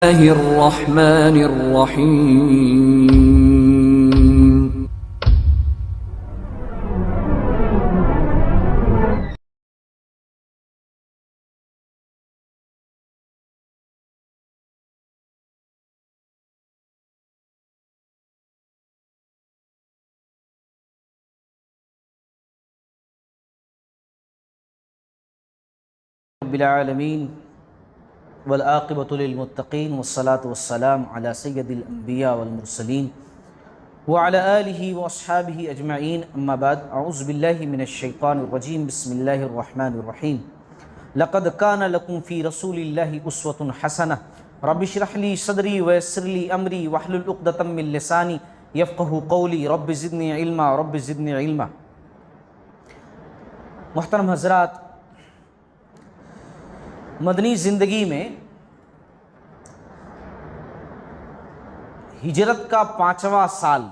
बिस्मिल्लाहिर्रहमानिर्रहीम। रब्बिल वल आक़िबतु लिल मुत्तक़ीन वस्सलातु वस्सलामु अला सय्यदिल अंबिया वल मुरसलीन व अला आलिहि व अस्हाबिहि अजमईन, अम्मा बाद। अऊज़ु बिल्लाहि मिनश शैतानिर रजीम। बिस्मिल्लाहिर रहमानिर रहीम। लक़द कान लकुम फ़ी रसूलिल्लाहि उस्वतुन हसनह रब्बि इश्रह ली सदरी व यस्सिर ली अमरी वहलुल उक़दतम मिन लिसानी यफ़क़हू क़ौली रब्बि ज़िदनी इल्मा रब्बि ज़िदनी इल्मा। मुहतरम हज़रात, मदनी ज़िंदगी में हिजरत का 5वां साल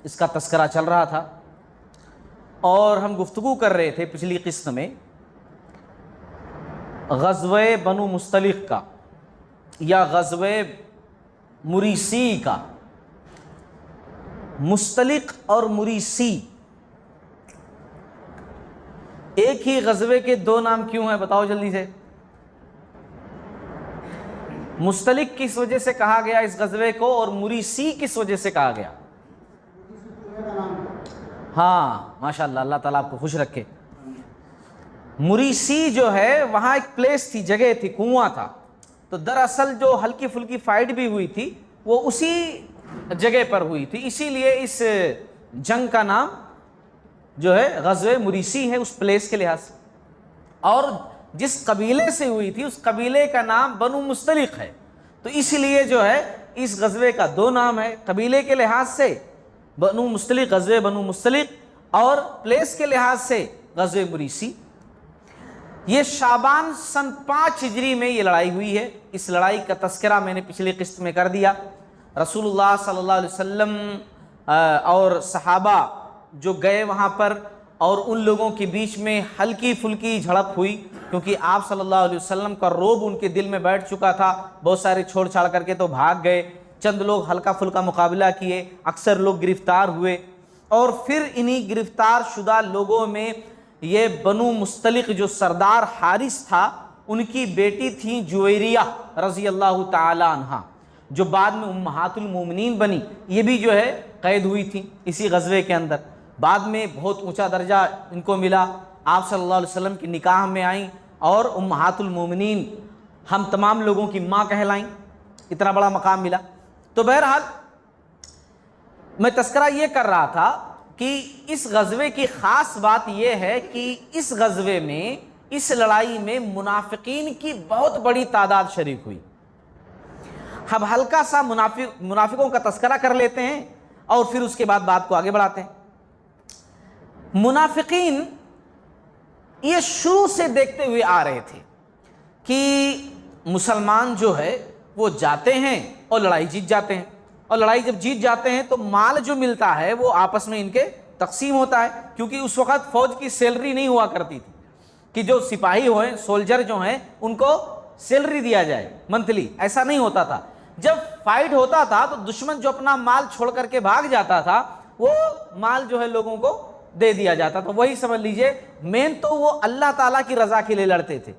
इसका तस्करा चल रहा था और हम गुफ्तगू कर रहे थे पिछली किस्त में ग़ज़वे बनु मुस्तलिक़ का या ग़ज़वे मुरीसी का। मुस्तलिक़ और मुरीसी एक ही ग़ज़वे के दो नाम क्यों हैं, बताओ जल्दी से। मुस्तलिक़ किस वजह से कहा गया इस ग़ज़वे को और मुरीसी किस वजह से कहा गया? हाँ, माशाअल्लाह, अल्लाह ताला आपको खुश रखे। मुरीसी जो है वहाँ एक प्लेस थी, जगह थी, कुआं था। तो दरअसल जो हल्की फुल्की फाइट भी हुई थी वो उसी जगह पर हुई थी, इसीलिए इस जंग का नाम जो है ग़ज़वे मुरीसी है उस प्लेस के लिहाज से। और जिस कबीले से हुई थी उस कबीले का नाम बनु मुस्तलिक़ है, तो इसलिए जो है इस ग़ज़वे का दो नाम है। कबीले के लिहाज से बनु मुस्तलिक़, ग़ज़वे बनु मुस्तलिक़, और प्लेस के लिहाज से ग़ज़वे मुरीसी। ये शाबान सन 5 हिजरी में ये लड़ाई हुई है। इस लड़ाई का तस्करा मैंने पिछली किस्त में कर दिया। रसूलुल्लाह सल्लल्लाहु अलैहि वसल्लम और सहाबा जो गए वहाँ पर, और उन लोगों के बीच में हल्की फुल्की झड़प हुई, क्योंकि आप सल्लल्लाहु अलैहि वसल्लम का रोब उनके दिल में बैठ चुका था। बहुत सारे छोड़ छाड़ करके तो भाग गए, चंद लोग हल्का फुल्का मुकाबला किए, अक्सर लोग गिरफ्तार हुए। और फिर इन्हीं गिरफ्तार शुदा लोगों में ये बनु मुस्तलिक़ जो सरदार हारिस था, उनकी बेटी थी जुवैरिया रज़ी अल्लाह ताला अन्हा, जो बाद में उम्महातुल मोमिनीन बनी। ये भी जो है कैद हुई थी इसी ग़ज़वे के अंदर। बाद में बहुत ऊंचा दर्जा इनको मिला, आप सल्लल्लाहु अलैहि वसल्लम की निकाह में आईं और उम्महातुल मोमिनीन, हम तमाम लोगों की माँ कहलाईं। इतना बड़ा मकाम मिला। तो बहरहाल मैं तस्करा ये कर रहा था कि इस ग़ज़वे की ख़ास बात यह है कि इस ग़ज़वे में, इस लड़ाई में मुनाफ़िकीन की बहुत बड़ी तादाद शरीक हुई। अब हल्का सा मुनाफिकों का तस्करा कर लेते हैं और फिर उसके बाद बात को आगे बढ़ाते हैं। मुनाफिकीन ये शुरू से देखते हुए आ रहे थे कि मुसलमान जो है वो जाते हैं और लड़ाई जीत जाते हैं, और लड़ाई जब जीत जाते हैं तो माल जो मिलता है वो आपस में इनके तकसीम होता है। क्योंकि उस वक़्त फ़ौज की सैलरी नहीं हुआ करती थी कि जो सिपाही हो, सोल्जर जो हैं, उनको सैलरी दिया जाए मंथली, ऐसा नहीं होता था। जब फाइट होता था तो दुश्मन जो अपना माल छोड़ करके भाग जाता था, वो माल जो है लोगों को दे दिया जाता। तो वही समझ लीजिए, मेन तो वो अल्लाह ताला की रज़ा के लिए लड़ते थे,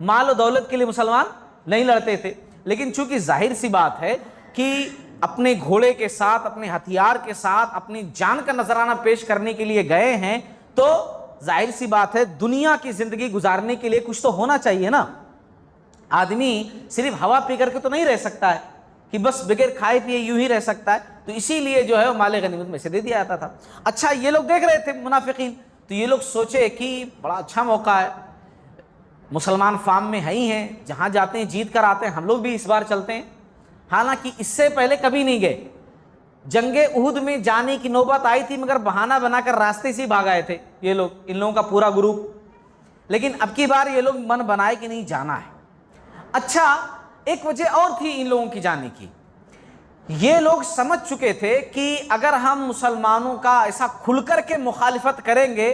माल और दौलत के लिए मुसलमान नहीं लड़ते थे। लेकिन चूंकि जाहिर सी बात है कि अपने घोड़े के साथ, अपने हथियार के साथ अपनी जान का नजराना पेश करने के लिए गए हैं, तो जाहिर सी बात है दुनिया की जिंदगी गुजारने के लिए कुछ तो होना चाहिए ना। आदमी सिर्फ हवा पी करके तो नहीं रह सकता है कि बस बगैर खाए पिए यूं ही रह सकता है। तो इसीलिए जो है माले गनीमत में से दे दिया जाता था। अच्छा, ये लोग देख रहे थे मुनाफिकीन, तो ये लोग सोचे कि बड़ा अच्छा मौका है, मुसलमान फार्म में है ही हैं, जहाँ जाते हैं जीत कर आते हैं, हम लोग भी इस बार चलते हैं। हालांकि इससे पहले कभी नहीं गए, जंगे उहुद में जाने की नौबत आई थी, मगर बहाना बनाकर रास्ते से ही भाग आए थे ये लोग, इन लोगों का पूरा ग्रुप। लेकिन अब की बार ये लोग मन बनाए कि नहीं, जाना है। अच्छा, एक वजह और थी इन लोगों की जाने की। ये लोग समझ चुके थे कि अगर हम मुसलमानों का ऐसा खुलकर के मुखालिफत करेंगे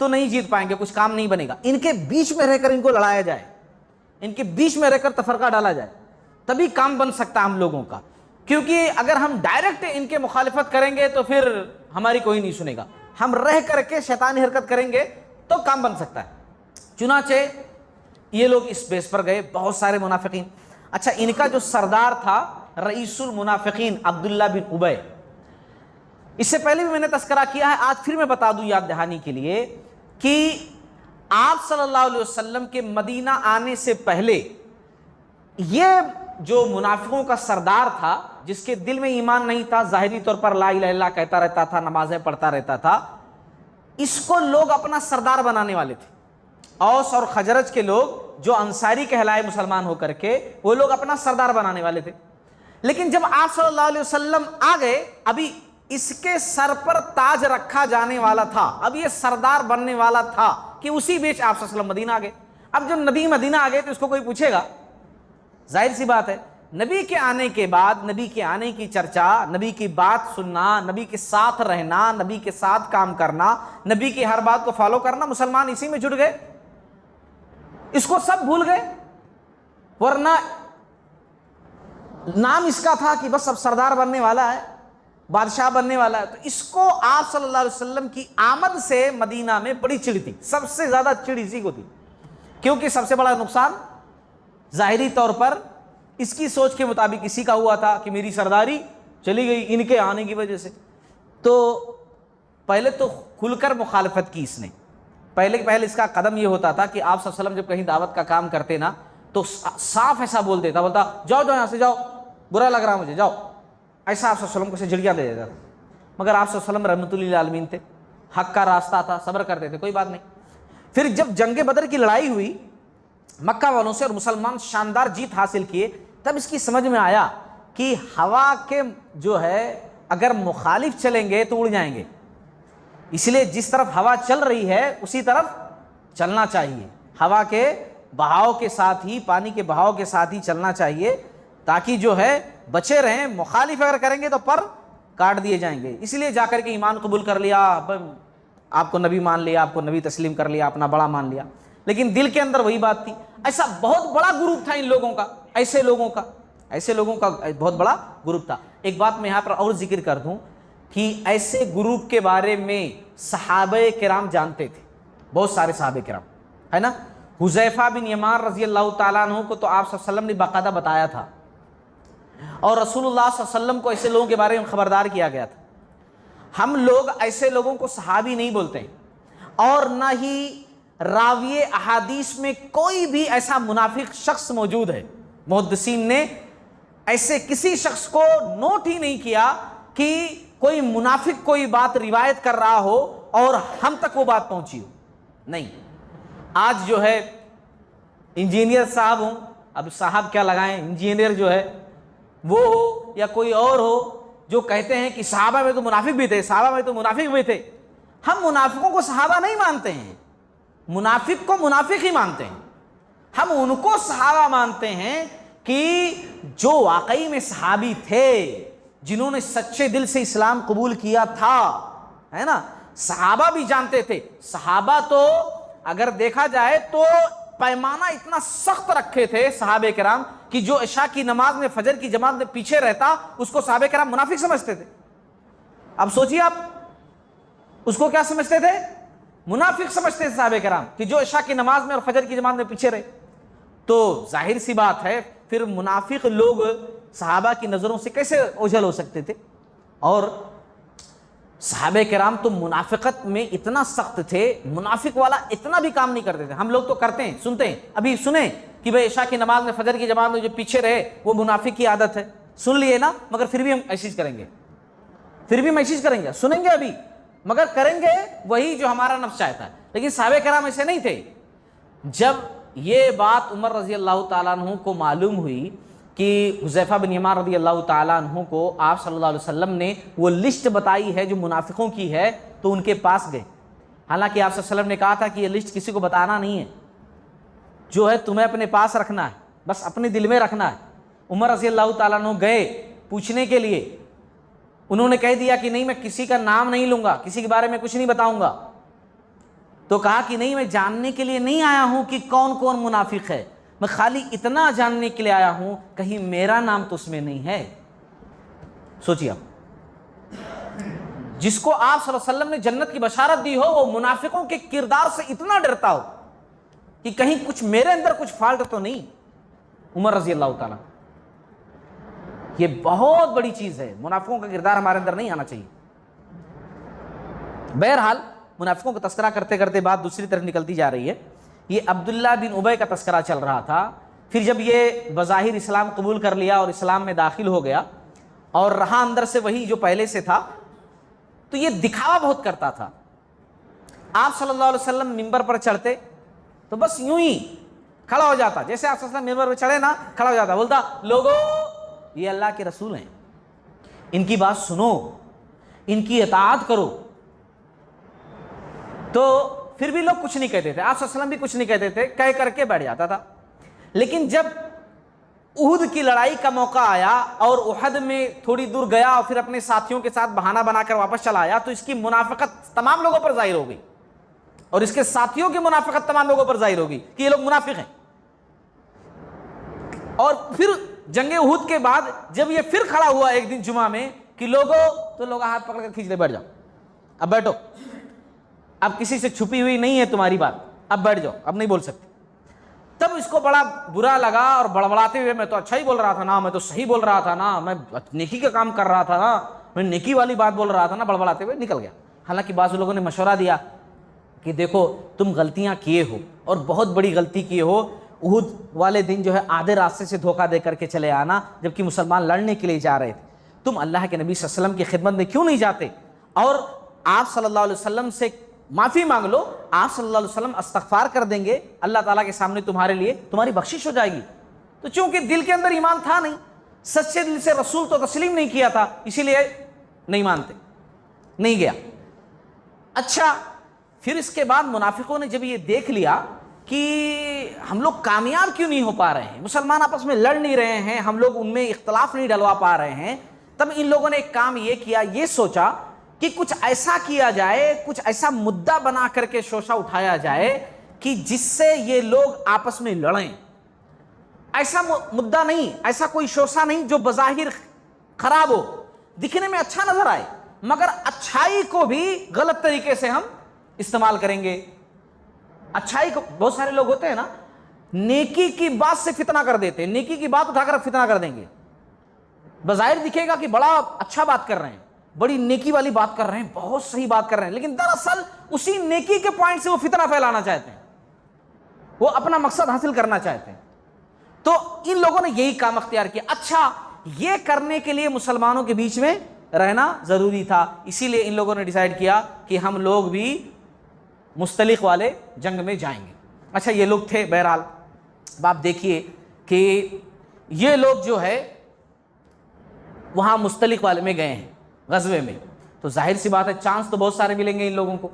तो नहीं जीत पाएंगे, कुछ काम नहीं बनेगा। इनके बीच में रहकर इनको लड़ाया जाए, इनके बीच में रहकर तफरका डाला जाए। तभी काम बन सकता है हम लोगों का, क्योंकि अगर हम डायरेक्ट इनके मुखालिफत करेंगे तो फिर हमारी कोई नहीं सुनेगा। हम रह करके शैतानी हरकत करेंगे तो काम बन सकता है। चुनाचे ये लोग इस बेस पर गए, बहुत सारे मुनाफिकीन। अच्छा, इनका जो सरदार था रईसुल मुनाफिकीन अब्दुल्ला बिन उबय, इससे पहले भी मैंने तस्करा किया है, आज फिर मैं बता दूं याद दहानी के लिए कि आप सल्लल्लाहु अलैहि वसल्लम के मदीना आने से पहले ये जो मुनाफिकों का सरदार था, जिसके दिल में ईमान नहीं था, ज़ाहिरी तौर पर ला इलाहा इल्लल्लाह कहता रहता था, नमाजें पढ़ता रहता था, इसको लोग अपना सरदार बनाने वाले थे। औस और खजरज के लोग जो अंसारी कहलाए मुसलमान होकर के, वो लोग अपना सरदार बनाने वाले थे। लेकिन जब आप सल्लल्लाहु अलैहि वसल्लम आ गए, अभी इसके सर पर ताज रखा जाने वाला था, अब ये सरदार बनने वाला था कि उसी बीच आप सल्लल्लाहु अलैहि वसल्लम मदीना आ गए। अब जब नबी मदीना आ गए तो इसको कोई पूछेगा, जाहिर सी बात है, नबी के आने के बाद नबी के आने की चर्चा, नबी की बात सुनना, नबी के साथ रहना, नबी के साथ काम करना, नबी की हर बात को फॉलो करना, मुसलमान इसी में जुट गए, इसको सब भूल गए। वरना नाम इसका था कि बस अब सरदार बनने वाला है, बादशाह बनने वाला है। तो इसको आप सल्लल्लाहु अलैहि वसल्लम की आमद से मदीना में बड़ी चिढ़ थी, सबसे ज्यादा चिढ़ इसी को थी, क्योंकि सबसे बड़ा नुकसान जाहिरी तौर पर इसकी सोच के मुताबिक इसी का हुआ था कि मेरी सरदारी चली गई इनके आने की वजह से। तो पहले तो खुलकर मुखालफत की इसने। पहले इसका कदम ये होता था कि आप सल्लल्लाहु अलैहि वसल्लम जब कहीं दावत का काम करते ना, तो साफ ऐसा बोल देता, बोलता जाओ जाओ यहाँ से जाओ, बुरा लग रहा मुझे, जाओ। ऐसा आप सल्लल्लाहु अलैहि वसल्लम को से झिड़कियाँ दे देता था। मगर आप सल्लल्लाहु अलैहि वसल्लम रहमतुल लिल आलमीन थे, हक का रास्ता था, सब्र करते थे, कोई बात नहीं। फिर जब जंग बदर की लड़ाई हुई मक्का वालों से और मुसलमान शानदार जीत हासिल किए, तब इसकी समझ में आया कि हवा के जो है अगर मुखालिफ चलेंगे तो उड़ जाएंगे, इसलिए जिस तरफ हवा चल रही है उसी तरफ चलना चाहिए। हवा के बहाव के साथ ही, पानी के बहाव के साथ ही चलना चाहिए, ताकि जो है बचे रहें। मुखालिफ अगर करेंगे तो पर काट दिए जाएंगे। इसलिए जाकर के ईमान कबूल कर लिया, आपको नबी मान लिया, आपको नबी तस्लीम कर लिया, अपना बड़ा मान लिया, लेकिन दिल के अंदर वही बात थी। ऐसा बहुत बड़ा ग्रुप था इन लोगों का, ऐसे लोगों का बहुत बड़ा ग्रुप था। एक बात मैं यहाँ पर और जिक्र कर दूं कि ऐसे ग्रुप के बारे में सहाबे किराम जानते थे, बहुत सारे सहाबे किराम, है ना। हुज़ैफा बिन यमान रज़ी अल्लाह ताला अन्हु को तो आप सल्लल्लाहु अलैहि वसल्लम ने बाकायदा बताया था, और रसूलुल्लाह सल्लल्लाहु अलैहि वसल्लम को ऐसे लोगों के बारे में खबरदार किया गया था। हम लोग ऐसे लोगों को सहाबी नहीं बोलते हैं, और न ही राविये अहादीस में कोई भी ऐसा मुनाफिक शख्स मौजूद है। मुहद्दिसीन ने ऐसे किसी शख्स को नोट ही नहीं किया कि कोई मुनाफिक कोई बात रिवायत कर रहा हो और हम तक वो बात पहुंची हो, नहीं। आज जो है इंजीनियर साहब हो, अब साहब क्या लगाएं, इंजीनियर जो है वो हो या कोई और हो, जो कहते हैं कि सहाबा में तो मुनाफिक भी थे, सहाबा में तो मुनाफिक भी थे। हम मुनाफिकों को सहाबा नहीं मानते हैं, मुनाफिक को मुनाफिक ही मानते हैं। हम उनको सहाबा मानते हैं कि जो वाकई में सहाबी थे, जिन्होंने सच्चे दिल से इस्लाम कबूल किया था, है ना। सहाबा भी जानते थे, सहाबा तो अगर देखा जाए तो पैमाना इतना सख्त रखे थे सहाबे किराम कि जो इशा की नमाज में, फजर की जमात में पीछे रहता, उसको सहाबे किराम मुनाफिक समझते थे। अब सोचिए आप, उसको क्या समझते थे? मुनाफिक समझते थे सहाबे किराम कि जो इशा की नमाज में और फजर की जमात में पीछे रहे। तो जाहिर सी बात है, फिर मुनाफिक लोग सहाबा की नज़रों से कैसे ओझल हो सकते थे। और सहाबे किराम तो मुनाफिकत में इतना सख्त थे, मुनाफिक वाला इतना भी काम नहीं करते थे। हम लोग तो करते हैं, सुनते हैं, अभी सुने कि भाई इशा की नमाज में, फजर की जमात में जो पीछे रहे वो मुनाफिक की आदत है, सुन लिए ना, मगर फिर भी हम मैसेज करेंगे, सुनेंगे अभी, मगर करेंगे वही जो हमारा नफ्स चाहता है। लेकिन सहाबे किराम ऐसे नहीं थे। जब ये बात उमर रजी अल्लाह ताला अन्हु को मालूम हुई कि हुज़ैफा बिन यमान रज़ी अल्लाह ताला अन्हु को आप सल्लल्लाहु अलैहि वसल्लम ने वो लिस्ट बताई है जो मुनाफिकों की है, तो उनके पास गए। हालांकि आप सल्लल्लाहु अलैहि वसल्लम ने कहा था कि ये लिस्ट किसी को बताना नहीं है, जो है तुम्हें अपने पास रखना है, बस अपने दिल में रखना है। उमर रज़ी अल्लाह ताला अन्हु गए पूछने के लिए, उन्होंने कह दिया कि नहीं, मैं किसी का नाम नहीं लूँगा, किसी के बारे में कुछ नहीं बताऊँगा। तो कहा कि नहीं, मैं जानने के लिए नहीं आया हूँ कि कौन कौन मुनाफिक है, मैं खाली इतना जानने के लिए आया हूं कहीं मेरा नाम तो उसमें नहीं है। सोचिए आप, जिसको आप सल्लल्लाहु अलैहि वसल्लम ने जन्नत की बशारत दी हो वो मुनाफिकों के किरदार से इतना डरता हो कि कहीं कुछ मेरे अंदर कुछ फॉल्ट तो नहीं। उमर रजी अल्लाह ताला, ये बहुत बड़ी चीज है, मुनाफिकों का किरदार हमारे अंदर नहीं आना चाहिए। बहरहाल मुनाफिकों का तस्करा करते करते बात दूसरी तरफ निकलती जा रही है। ये अब्दुल्ला बिन उबय का तस्करा चल रहा था। फिर जब ये बज़ाहिर इस्लाम कबूल कर लिया और इस्लाम में दाखिल हो गया और रहा अंदर से वही जो पहले से था, तो ये दिखावा बहुत करता था। आप सल्लल्लाहु अलैहि वसल्लम मिंबर पर चढ़ते तो बस यूं ही खड़ा हो जाता, जैसे आप सल्लल्लाहु अलैहि वसल्लम मिंबर पर चढ़े ना, खड़ा हो जाता, बोलता लोगों ये अल्लाह के रसूल हैं, इनकी बात सुनो, इनकी इताअत करो। तो फिर भी लोग कुछ नहीं कहते थे, आप सल्लल्लाहु अलैहि वसल्लम भी कुछ नहीं कहते थे, कह करके बैठ जाता था। लेकिन जब उहद की लड़ाई का मौका आया और उहद में थोड़ी दूर गया और फिर अपने साथियों के साथ बहाना बनाकर वापस चला आया, तो इसकी मुनाफिकत तमाम लोगों पर जाहिर हो गई और इसके साथियों की मुनाफिकत तमाम लोगों पर जाहिर हो गई कि ये लोग मुनाफिक हैं। और फिर जंगे उहद के बाद जब ये फिर खड़ा हुआ एक दिन जुमा में कि लोगों, तो लोग हाथ पकड़ कर खींच ले, बैठ जाओ, अब बैठो, अब किसी से छुपी हुई नहीं है तुम्हारी बात, अब बैठ जाओ, अब नहीं बोल सकते। तब इसको बड़ा बुरा लगा और बड़बड़ाते हुए, मैं तो अच्छा ही बोल रहा था ना, मैं तो सही बोल रहा था ना, मैं नेकी का काम कर रहा था ना, मैं नेकी वाली बात बोल रहा था ना, बड़बड़ाते हुए निकल गया। हालांकि बाज़ लोगों ने मशवरा दिया कि देखो तुम गलतियां किए हो और बहुत बड़ी गलती किए हो, उहुद वाले दिन जो है आधे रास्ते से धोखा दे करके चले आना, जबकि मुसलमान लड़ने के लिए जा रहे थे। तुम अल्लाह के नबी सल्लल्लाहु अलैहि वसल्लम की खिदमत में क्यों नहीं जाते और आप सल्लल्लाहु अलैहि वसल्लम से माफ़ी मांग लो, आप सल्लल्लाहु अलैहि वसल्लम इस्तग़फ़ार कर देंगे, अल्लाह ताला के सामने तुम्हारे लिए तुम्हारी बख्शिश हो जाएगी। तो चूंकि दिल के अंदर ईमान था नहीं, सच्चे दिल से रसूल तो तस्लीम नहीं किया था, इसीलिए नहीं मानते, नहीं गया। अच्छा, फिर इसके बाद मुनाफिकों ने जब ये देख लिया कि हम लोग कामयाब क्यों नहीं हो पा रहे हैं, मुसलमान आपस में लड़ नहीं रहे हैं, हम लोग उनमें इख्तलाफ नहीं डलवा पा रहे हैं, तब इन लोगों ने एक काम ये किया, ये सोचा कि कुछ ऐसा किया जाए, कुछ ऐसा मुद्दा बना करके शोशा उठाया जाए कि जिससे ये लोग आपस में लड़ें। ऐसा मुद्दा नहीं, ऐसा कोई शोशा नहीं जो बज़ाहिर खराब हो, दिखने में अच्छा नजर आए, मगर अच्छाई को भी गलत तरीके से हम इस्तेमाल करेंगे। अच्छाई को, बहुत सारे लोग होते हैं ना, नेकी की बात से फितना कर देते हैं, नेकी की बात उठाकर फितना कर देंगे। बज़ाहिर दिखेगा कि बड़ा अच्छा बात कर रहे हैं, बड़ी नेकी वाली बात कर रहे हैं, बहुत सही बात कर रहे हैं, लेकिन दरअसल उसी नेकी के पॉइंट से वो फितना फैलाना चाहते हैं, वो अपना मकसद हासिल करना चाहते हैं। तो इन लोगों ने यही काम अख्तियार किया। अच्छा, ये करने के लिए मुसलमानों के बीच में रहना जरूरी था, इसीलिए इन लोगों ने डिसाइड किया कि हम लोग भी मुस्तलिक वाले जंग में जाएंगे। अच्छा, ये लोग थे, बहरहाल आप देखिए कि ये लोग जो है वहां मुस्तलिक वाले में गए हैं गज़वे में, तो जाहिर सी बात है चांस तो बहुत सारे मिलेंगे इन लोगों को।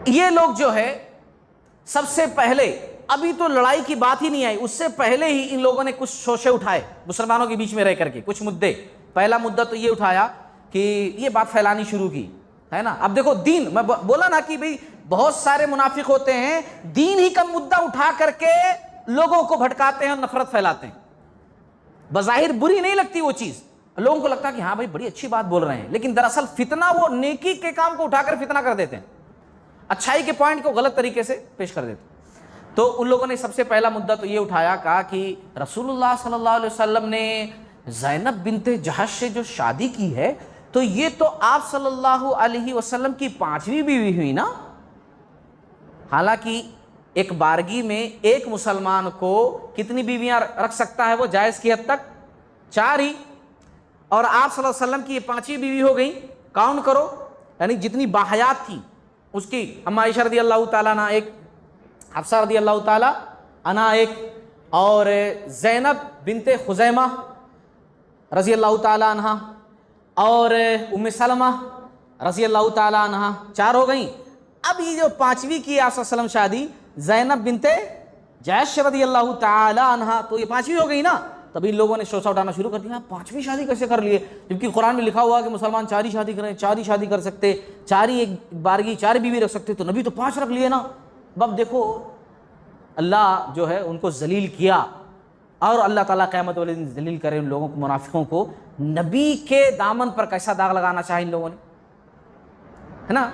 ये लोग जो है सबसे पहले, अभी तो लड़ाई की बात ही नहीं आई, उससे पहले ही इन लोगों ने कुछ शोशे उठाए मुसलमानों के बीच में रह करके, कुछ मुद्दे। पहला मुद्दा तो ये उठाया कि ये बात फैलानी शुरू की, है ना। अब देखो दीन, मैं बोला ना कि भाई बहुत सारे मुनाफिक होते हैं, दीन ही का मुद्दा उठा करके लोगों को भटकाते हैं और नफरत फैलाते हैं। बज़ाहिर बुरी नहीं लगती वो चीज, लोगों को लगता है कि हाँ भाई बड़ी अच्छी बात बोल रहे हैं, लेकिन दरअसल फितना, वो नेकी के काम को उठाकर फितना कर देते हैं, अच्छाई के पॉइंट को गलत तरीके से पेश कर देते हैं। तो उन लोगों ने सबसे पहला मुद्दा तो ये उठाया, कहा कि रसूलुल्लाह सल्लल्लाहु अलैहि वसल्लम ने ज़ैनब बिन्ते जहश से जो शादी की है, तो ये तो आप सल्लल्लाहु अलैहि वसल्लम की 5वीं बीवी हुई ना। हालांकि एक बारगी में एक मुसलमान को कितनी बीवियां रख सकता है वो जायज़ की हद तक 4 ही, और आप सल्लल्लाहु अलैहि वसल्लम की ये 5वीं बीवी हो गई। काउंट करो, यानी जितनी बाहयात थी उसकी, अम्मा आयशा रदी अल्लाह ताला अन्हा एक, हफ्सा रदी अल्लाह ताला अन्हा एक, और ज़ैनब बिन्ते खुज़ैमा रज़ी अल्लाह ताला अन्हा, और उम्मे सलमा रज़ी अल्लाह ताला अन्हा, 4 हो गई। अब ये जो 5वीं की आप सल्लल्लाहु अलैहि वसल्लम शादी, ज़ैनब बिन्ते जहश रज़ी अल्लाह ताला अन्हा, तो ये 5वीं हो गई ना। तभी लोगों ने शोशा उठाना शुरू कर दिया, 5वीं शादी कैसे कर लिए, जबकि कुरान में लिखा हुआ कि मुसलमान 4 ही शादी करें, 4 ही शादी कर सकते, 4 ही एक बारगी 4 बीवी रख सकते, तो नबी तो 5 रख लिए ना। अब देखो अल्लाह जो है उनको जलील किया, और अल्लाह ताला क़यामत वाले दिन जलील करे उन लोगों को, मुनाफिकों को। नबी के दामन पर कैसा दाग लगाना चाहे इन लोगों ने, है ना।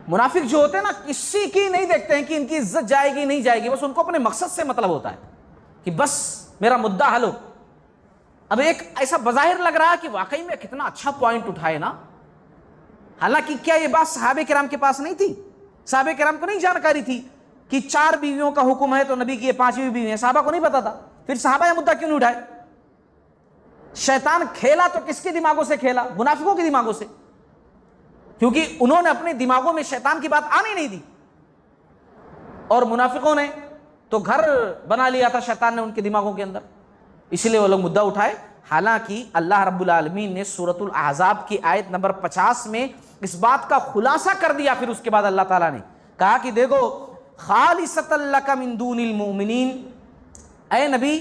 मुनाफिक जो होते हैं ना, किसी की नहीं देखते हैं कि इनकी इज्जत जाएगी नहीं जाएगी, बस उनको अपने मकसद से मतलब होता है कि बस मेरा मुद्दा हल हो। अब एक ऐसा बज़ाहिर लग रहा है कि वाकई में कितना अच्छा पॉइंट उठाए ना, हालांकि क्या ये बात सहाबे किराम के पास नहीं थी? सहाबे किराम को नहीं जानकारी थी कि 4 बीवियों का हुक्म है तो नबी की ये 5वीं बीवी है? सहाबा को नहीं पता था। फिर सहाबा ये मुद्दा क्यों नहीं उठाए? शैतान खेला तो किसके दिमागों से खेला? मुनाफिकों के दिमागों से, क्योंकि उन्होंने अपने दिमागों में शैतान की बात आने नहीं दी, और मुनाफिकों ने तो घर बना लिया था शैतान ने उनके दिमागों के अंदर, इसलिए वो लोग मुद्दा उठाए। हालांकि अल्लाह रब्बुल आलमीन ने सूरतुल अहज़ाब की आयत नंबर 50 में इस बात का खुलासा कर दिया। फिर उसके बाद अल्लाह ताला ने कहा कि देखो, खालिसतल लका मिन दूनिल मोमिनीन, ऐ नबी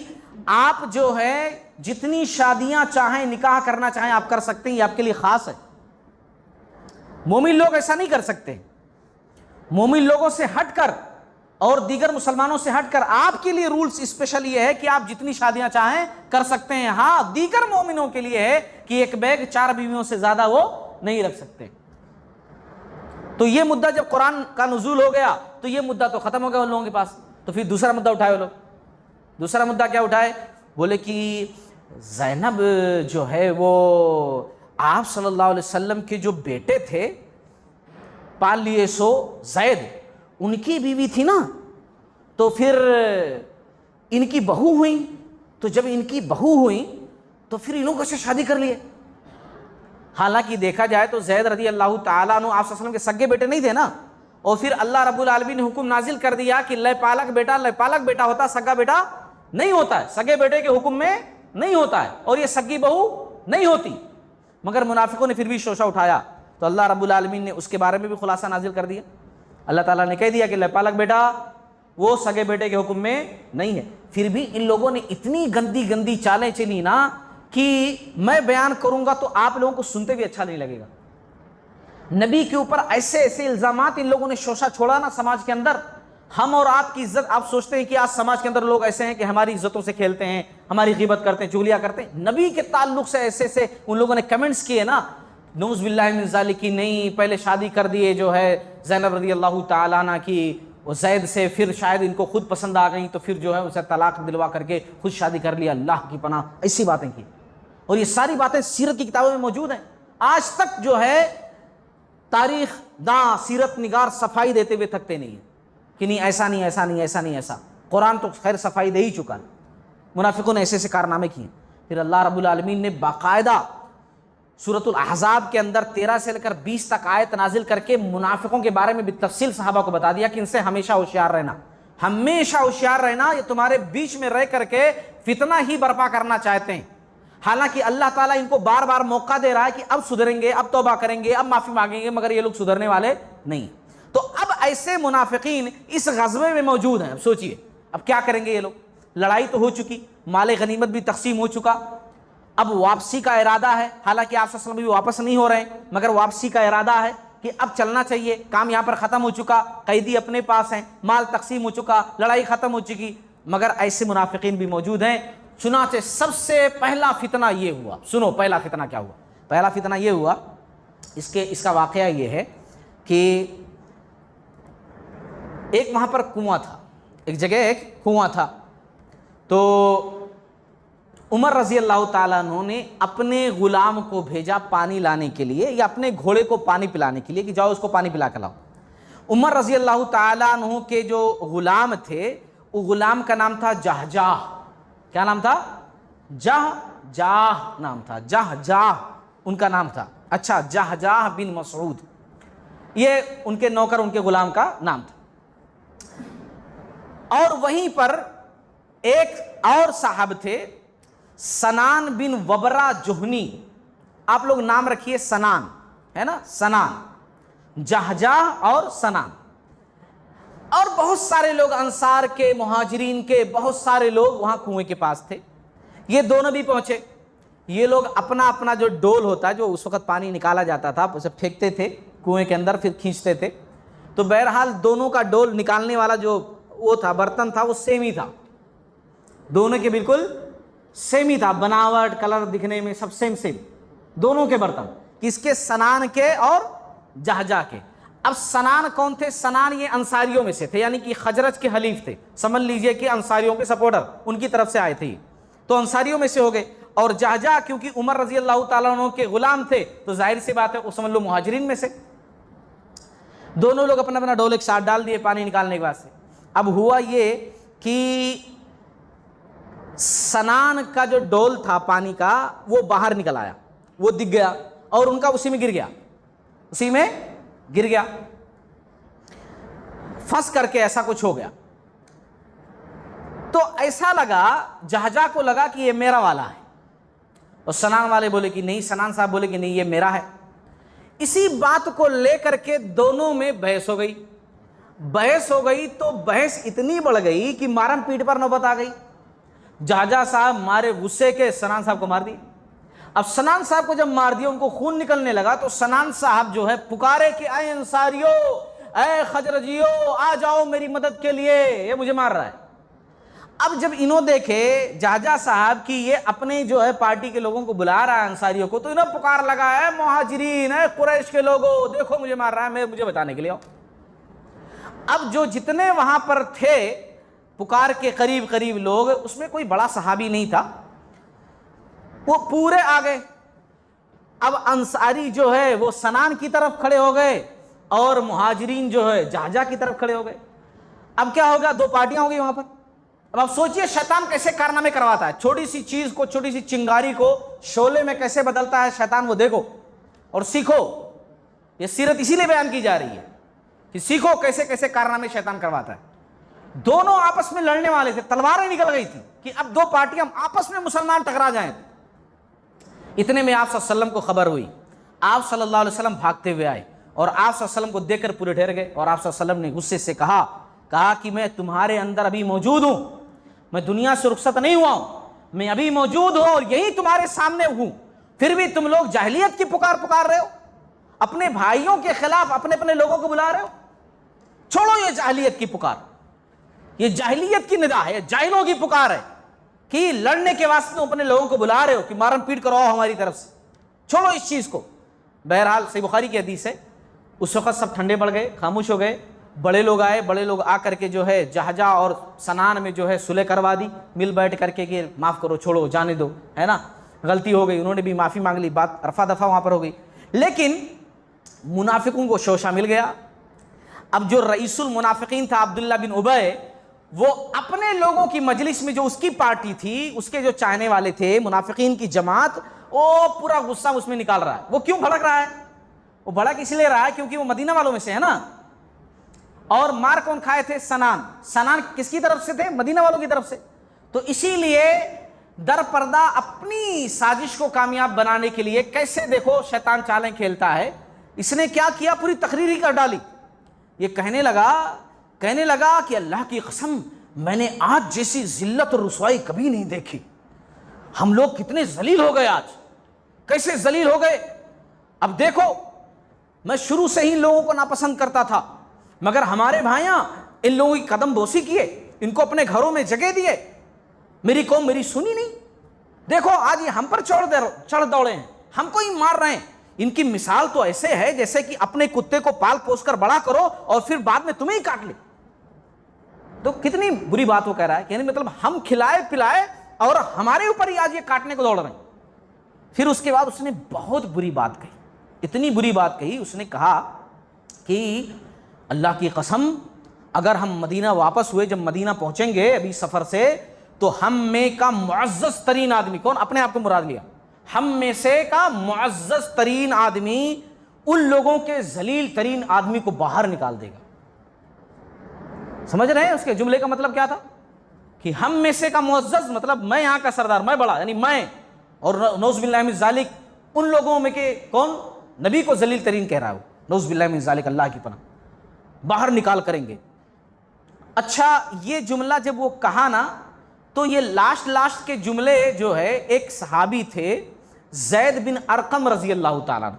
आप जो है जितनी शादियां चाहें, निकाह करना चाहें आप कर सकते हैं, ये आपके लिए खास है। मोमिन लोग ऐसा नहीं कर सकते। मोमिन लोगों से हटकर और दीगर मुसलमानों से हटकर आपके लिए रूल्स स्पेशल ये है कि आप जितनी शादियां चाहें कर सकते हैं। हाँ, दीगर मोमिनों के लिए है कि एक बैग 4 बीवियों से ज्यादा वो नहीं रख सकते। तो ये मुद्दा जब कुरान का नुज़ूल हो गया तो ये मुद्दा तो खत्म हो गया उन लोगों के पास। तो फिर दूसरा मुद्दा उठाए वो लोग। दूसरा मुद्दा क्या उठाए? बोले कि ज़ैनब जो है वो आप सल्लल्लाहु अलैहि वसल्लम के जो बेटे थे पाल लिए सो ज़ैद, उनकी बीवी थी ना, तो फिर इनकी बहू हुई, तो जब इनकी बहू हुई तो फिर इन लोगों से शादी कर लिए। हालांकि देखा जाए तो ज़ैद रज़ी अल्लाह ताला अन्हु आप सल्लल्लाहु अलैहि वसल्लम के सगे बेटे नहीं थे ना, और फिर अल्लाह रब्बुल आलमीन ने हुक्म नाजिल कर दिया कि लयपालक बेटा होता, सगा बेटा नहीं होता है, सगे बेटे के हुक्म में नहीं होता है, और ये सगी बहू नहीं होती। मगर मुनाफिकों ने फिर भी शोशा उठाया, तो अल्लाह रब्बुल आलमीन ने उसके बारे में भी खुलासा नाजिल कर दिया। अल्लाह ताला ने कह दिया कि लयपालक बेटा वो सगे बेटे के हुक्म में नहीं है। फिर भी इन लोगों ने इतनी गंदी गंदी चालें चली ना कि मैं बयान करूंगा तो आप लोगों को सुनते भी अच्छा नहीं लगेगा। नबी के ऊपर ऐसे ऐसे इल्जामात इन लोगों ने शोशा छोड़ा ना समाज के अंदर। हम और आपकी इज्जत, आप सोचते हैं कि आज समाज के अंदर लोग ऐसे हैं कि हमारी इज्जतों से खेलते हैं, हमारी गिबत करते हैं, चुगलियां करते हैं। नबी के ताल्लुक से ऐसे ऐसे उन लोगों ने कमेंट्स किए ना, नऊज़ बिल्लाहि मिन ज़ालिक की, नहीं पहले शादी कर दिए जो है ज़ैनब रज़ी अल्लाह ताला अन्हा की वो ज़ैद से, फिर शायद इनको खुद पसंद आ गई तो फिर जो है उसे तलाक दिलवा करके खुद शादी कर लिया, अल्लाह की पनाह, ऐसी बातें की। और ये सारी बातें सीरत की किताबों में मौजूद हैं। आज तक जो है तारीख दां सीरत निगार सफाई देते हुए थकते नहीं है कि नहीं ऐसा नहीं ऐसा नहीं ऐसा नहीं ऐसा। कुरान तो खैर सफाई दे ही चुका है। मुनाफिकों ने ऐसे ऐसे कारनामे किए। फिर अल्लाह रब्बुल आलमीन ने बाकायदा सूरतुल अहज़ाब के अंदर 13 से लेकर 20 तक आयत नाजिल करके मुनाफिकों के बारे में भी तफसील सहाबा को बता दिया कि इनसे हमेशा होशियार रहना, हमेशा होशियार रहना, ये तुम्हारे बीच में रह करके फितना ही बर्पा करना चाहते हैं। हालांकि अल्लाह ताला इनको बार बार मौका दे रहा है कि अब सुधरेंगे, अब तौबा करेंगे, अब माफी मांगेंगे, मगर ये लोग सुधरने वाले नहीं। तो अब ऐसे मुनाफिकीन इस गज़वे में मौजूद हैं। अब सोचिए अब क्या करेंगे ये लोग। लड़ाई तो हो चुकी, माले गनीमत भी तकसीम हो चुका, अब वापसी का इरादा है। हालांकि आप सल्लल्लाहु अलैहि वसल्लम भी वापस नहीं हो रहे हैं, मगर वापसी का इरादा है कि अब चलना चाहिए। काम यहाँ पर ख़त्म हो चुका, कैदी अपने पास हैं, माल तकसीम हो चुका, लड़ाई ख़त्म हो चुकी, मगर ऐसे मुनाफिकीन भी मौजूद हैं। चुनाचे सबसे पहला फितना ये हुआ। सुनो पहला फितना क्या हुआ। पहला फितना ये हुआ, इसका वाकया ये है कि एक वहाँ पर कुआं था, एक जगह एक कुआं था। तो उमर रज़ी अल्लाह ताला अन्हु ने अपने गुलाम को भेजा पानी लाने के लिए, या अपने घोड़े को पानी पिलाने के लिए कि जाओ उसको पानी पिला के लाओ। उमर रज़ी अल्लाह ताला अन्हु के जो गुलाम थे, वो गुलाम का नाम था जहजाह। क्या नाम था? जहजाह नाम था, जहजाह उनका नाम था। अच्छा, जहजाह बिन मसऊद, ये उनके नौकर, उनके गुलाम का नाम था। और वहीं पर एक और साहब थे, सनान बिन वबरा जुहनी। आप लोग नाम रखिए सनान, है ना, सनान, जहजाह और सनान। और बहुत सारे लोग अंसार के, मुहाजिरीन के, बहुत सारे लोग वहां कुएं के पास थे। ये दोनों भी पहुंचे। ये लोग अपना अपना जो डोल होता है, जो उस वक्त पानी निकाला जाता था, उसे फेंकते थे कुएं के अंदर, फिर खींचते थे। तो बहरहाल दोनों का डोल निकालने वाला जो वो था बर्तन था वो सेम ही था, दोनों के बिल्कुल सेम ही था, बनावट कलर दिखने में सब सेम सेम दोनों के बर्तन, किसके? सनान के और जहजा के। अब सनान कौन थे? सनान ये अंसारियों में से थे, यानी कि खजरज के हलीफ थे, समझ लीजिए कि अंसारियों के सपोर्टर, उनकी तरफ से आए थे, तो अंसारियों में से हो गए। और जहजा क्योंकि उमर रजी अल्लाह ताला अन्हु के गुलाम थे, तो जाहिर सी बात है वो समझ लो मुहाजिरीन में से। दोनों लोग अपना अपना डोल एक साथ डाल दिए पानी निकालने के वास्ते। अब हुआ ये कि सनान का जो डोल था पानी का वो बाहर निकल आया, वो दिख गया और उनका उसी में गिर गया, उसी में गिर गया, फंस करके ऐसा कुछ हो गया। तो ऐसा लगा, जहजा को लगा कि ये मेरा वाला है, और सनान वाले बोले कि नहीं, सनान साहब बोले कि नहीं ये मेरा है। इसी बात को लेकर के दोनों में बहस हो गई। बहस हो गई तो बहस इतनी बढ़ गई कि मारम पीट पर नौबत आ गई। जहजा साहब मारे गुस्से के सनान साहब को मार दिए। अब सनान साहब को जब मार दिया, उनको खून निकलने लगा, तो सनान साहब जो है पुकारे कि ऐ अंसारियों, ऐ खजरजियों, आ जाओ मेरी मदद के लिए, ये मुझे मार रहा है। अब जब इन्हों देखे जहजा साहब कि ये अपने जो है पार्टी के लोगों को बुला रहा है अंसारियों को, तो इन्हों पुकार लगा है मुहाजिरीन, है कुरैश के लोगों, देखो मुझे मार रहा है, मुझे बताने के लिए आओ। अब जो जितने वहां पर थे पुकार के करीब करीब लोग, उसमें कोई बड़ा सहाबी नहीं था, वो पूरे आ गए। अब अंसारी जो है वो सनान की तरफ खड़े हो गए और मुहाजिरीन जो है जहजा की तरफ खड़े हो गए। अब क्या होगा? दो पार्टियां हो गई वहां पर। अब आप सोचिए शैतान कैसे कारनामे करवाता है, छोटी सी चीज को, छोटी सी चिंगारी को शोले में कैसे बदलता है शैतान, वो देखो और सीखो। ये सीरत इसीलिए बयान की जा रही है कि सीखो कैसे कैसे कारनामे शैतान करवाता है। दोनों आपस में लड़ने वाले थे, तलवारें निकल गई थी कि अब दो पार्टियां आपस में मुसलमान टकरा जाएं। इतने में आप सल्लल्लाहु अलैहि वसल्लम को खबर हुई। आप सल्लल्लाहु अलैहि वसल्लम भागते हुए आए और आप सल्लल्लाहु अलैहि वसल्लम को देखकर पूरे ठहर गए। और आप सल्लल्लाहु अलैहि वसल्लम ने गुस्से से कहा कि मैं तुम्हारे अंदर अभी मौजूद हूं, मैं दुनिया से रुखसत नहीं हुआ हूं, मैं अभी मौजूद हूं और यही तुम्हारे सामने हूं, फिर भी तुम लोग जाहिलियत की पुकार रहे हो, अपने भाइयों के खिलाफ अपने अपने लोगों को बुला रहे हो। छोड़ो ये जाहिलियत की पुकार, ये जाहिलियत की निदा है, जाहिलों की पुकार है कि लड़ने के वास्ते तुम अपने लोगों को बुला रहे हो कि मारम पीट करो हमारी तरफ से, छोड़ो इस चीज को। बहरहाल सही बुखारी की हदीस है, उस वक्त सब ठंडे पड़ गए, खामोश हो गए। बड़े लोग आए, बड़े लोग आकर के जो है जहजा और सनान में जो है सुलह करवा दी, मिल बैठ करके कि माफ़ करो, छोड़ो, जाने दो, है ना, गलती हो गई। उन्होंने भी माफ़ी मांग ली, बात रफा दफा वहाँ पर हो गई। लेकिन मुनाफिकों को शोशा मिल गया। अब जो रईसुल मुनाफिकीन था अब्दुल्ला बिन उबय, वो अपने लोगों की मजलिस में जो उसकी पार्टी थी, उसके जो चाहने वाले थे, मुनाफिकीन की जमात, वो पूरा गुस्सा उसमें निकाल रहा है। वो क्यों भड़क रहा है? वो भड़क इसलिए रहा है क्योंकि वो मदीना वालों में से है ना। और मार कौन खाए थे? सनान। सनान किसकी तरफ से थे? मदीना वालों की तरफ से। तो इसीलिए दर पर्दा अपनी साजिश को कामयाब बनाने के लिए कैसे देखो शैतान चालें खेलता है, इसने क्या किया, पूरी तकरीर ही कर डाली। ये कहने लगा कि अल्लाह की कसम, मैंने आज जैसी जिल्लत और रुसवाई कभी नहीं देखी। हम लोग कितने जलील हो गए आज, कैसे जलील हो गए। अब देखो, मैं शुरू से ही लोगों को नापसंद करता था, मगर हमारे भाइयां इन लोगों की कदम बोसी किए, इनको अपने घरों में जगह दिए, मेरी कौम मेरी सुनी नहीं। देखो आज ये हम पर चढ़ दौड़े हैं, हमको ही मार रहे हैं। इनकी मिसाल तो ऐसे है जैसे कि अपने कुत्ते को पाल पोस कर बड़ा करो और फिर बाद में तुम्हें ही काट ले। तो कितनी बुरी बात वो कह रहा है, कहने मतलब हम खिलाए पिलाए और हमारे ऊपर ही आज ये काटने को दौड़ रहे हैं। फिर उसके बाद उसने बहुत बुरी बात कही, इतनी बुरी बात कही, उसने कहा कि अल्लाह की कसम, अगर हम मदीना वापस हुए, जब मदीना पहुंचेंगे अभी सफर से, तो हम में का मुअज़्ज़ज़ तरीन आदमी, कौन? अपने आप को मुराद लिया, हम में से का मुअज़्ज़ज़ तरीन आदमी उन लोगों के जलील तरीन आदमी को बाहर निकाल देगा। समझ रहे हैं उसके जुमले का मतलब क्या था? कि हम में से का मुअज़्ज़ज़ मतलब मैं यहाँ का सरदार, मैं बड़ा, यानी मैं, और नौज़ बिल्लाहि मिन ज़ालिक उन लोगों में के कौन? नबी को जलील तरीन कह रहा है वो, नौज़ बिल्लाहि मिन ज़ालिक, अल्लाह की पनाह, बाहर निकाल करेंगे। अच्छा, ये जुमला जब वो कहा ना, तो ये लास्ट के जुमले जो है, एक सहाबी थे ज़ैद बिन अरकम रज़ी अल्लाह ताला,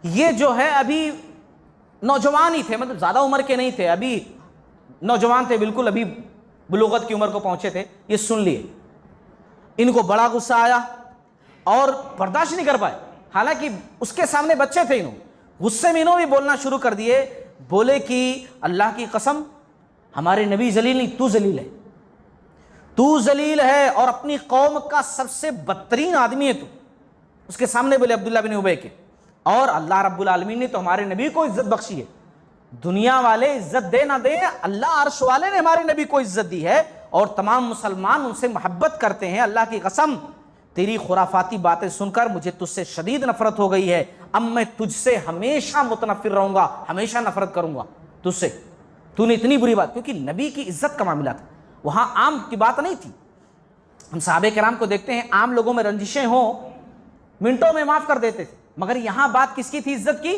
ये जो है अभी नौजवान ही थे, मतलब ज़्यादा उम्र के नहीं थे, अभी नौजवान थे, बिल्कुल अभी बुलूगत की उम्र को पहुंचे थे, ये सुन लिए। इनको बड़ा गुस्सा आया और बर्दाश्त नहीं कर पाए, हालांकि उसके सामने बच्चे थे। गुस्से में इन्होंने भी बोलना शुरू कर दिए, बोले कि अल्लाह की कसम हमारे नबी जलील नहीं, तू जलील है, तू जलील है और अपनी कौम का सबसे बदतरीन आदमी है तू। उसके सामने बोले अब्दुल्ला बिन उबई के। और अल्लाह रब्बुल आलमीन ने तो हमारे नबी को इज्जत बख्शी है, दुनिया वाले इज्जत दे ना दे, अल्लाह अर्श वाले ने हमारे नबी को इज्जत दी है और तमाम मुसलमान उनसे मोहब्बत करते हैं। अल्लाह की कसम तेरी खुराफाती बातें सुनकर मुझे तुझसे शदीद नफरत हो गई है, अब मैं तुझसे हमेशा मुतनफिर रहूंगा, हमेशा नफरत करूंगा तुझसे, तूने इतनी बुरी बात। क्योंकि नबी की इज्जत का मामला था, वहां आम की बात नहीं थी। हम सहाबे किराम को देखते हैं, आम लोगों में रंजिशें हो मिनटों में माफ कर देते थे, मगर यहां बात किसकी थी? इज्जत की,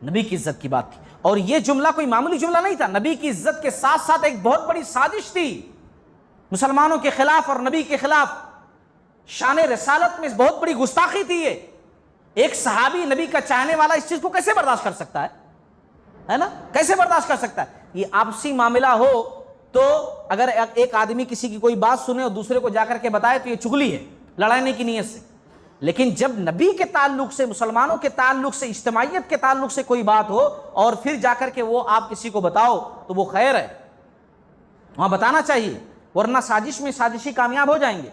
नबी की इज्जत की बात थी। और यह जुमला कोई मामूली जुमला नहीं था, नबी की इज्जत के साथ साथ एक बहुत बड़ी साजिश थी मुसलमानों के खिलाफ और नबी के खिलाफ। शान रिसालत में बहुत बड़ी गुस्ताखी थी ये। एक सहाबी नबी का चाहने वाला इस चीज को कैसे बर्दाश्त कर सकता है ना? कैसे बर्दाश्त कर सकता है? ये आपसी मामला हो तो अगर एक आदमी किसी की कोई बात सुने और दूसरे को जाकर के बताए तो ये चुगली है, लड़ाने की नीयत से। लेकिन जब नबी के ताल्लुक से, मुसलमानों के ताल्लुक से, इज्तिमाइयत के ताल्लुक से कोई बात हो और फिर जाकर के वो आप किसी को बताओ तो वो खैर है, वहां बताना चाहिए, वरना साजिश में साजिशी कामयाब हो जाएंगे,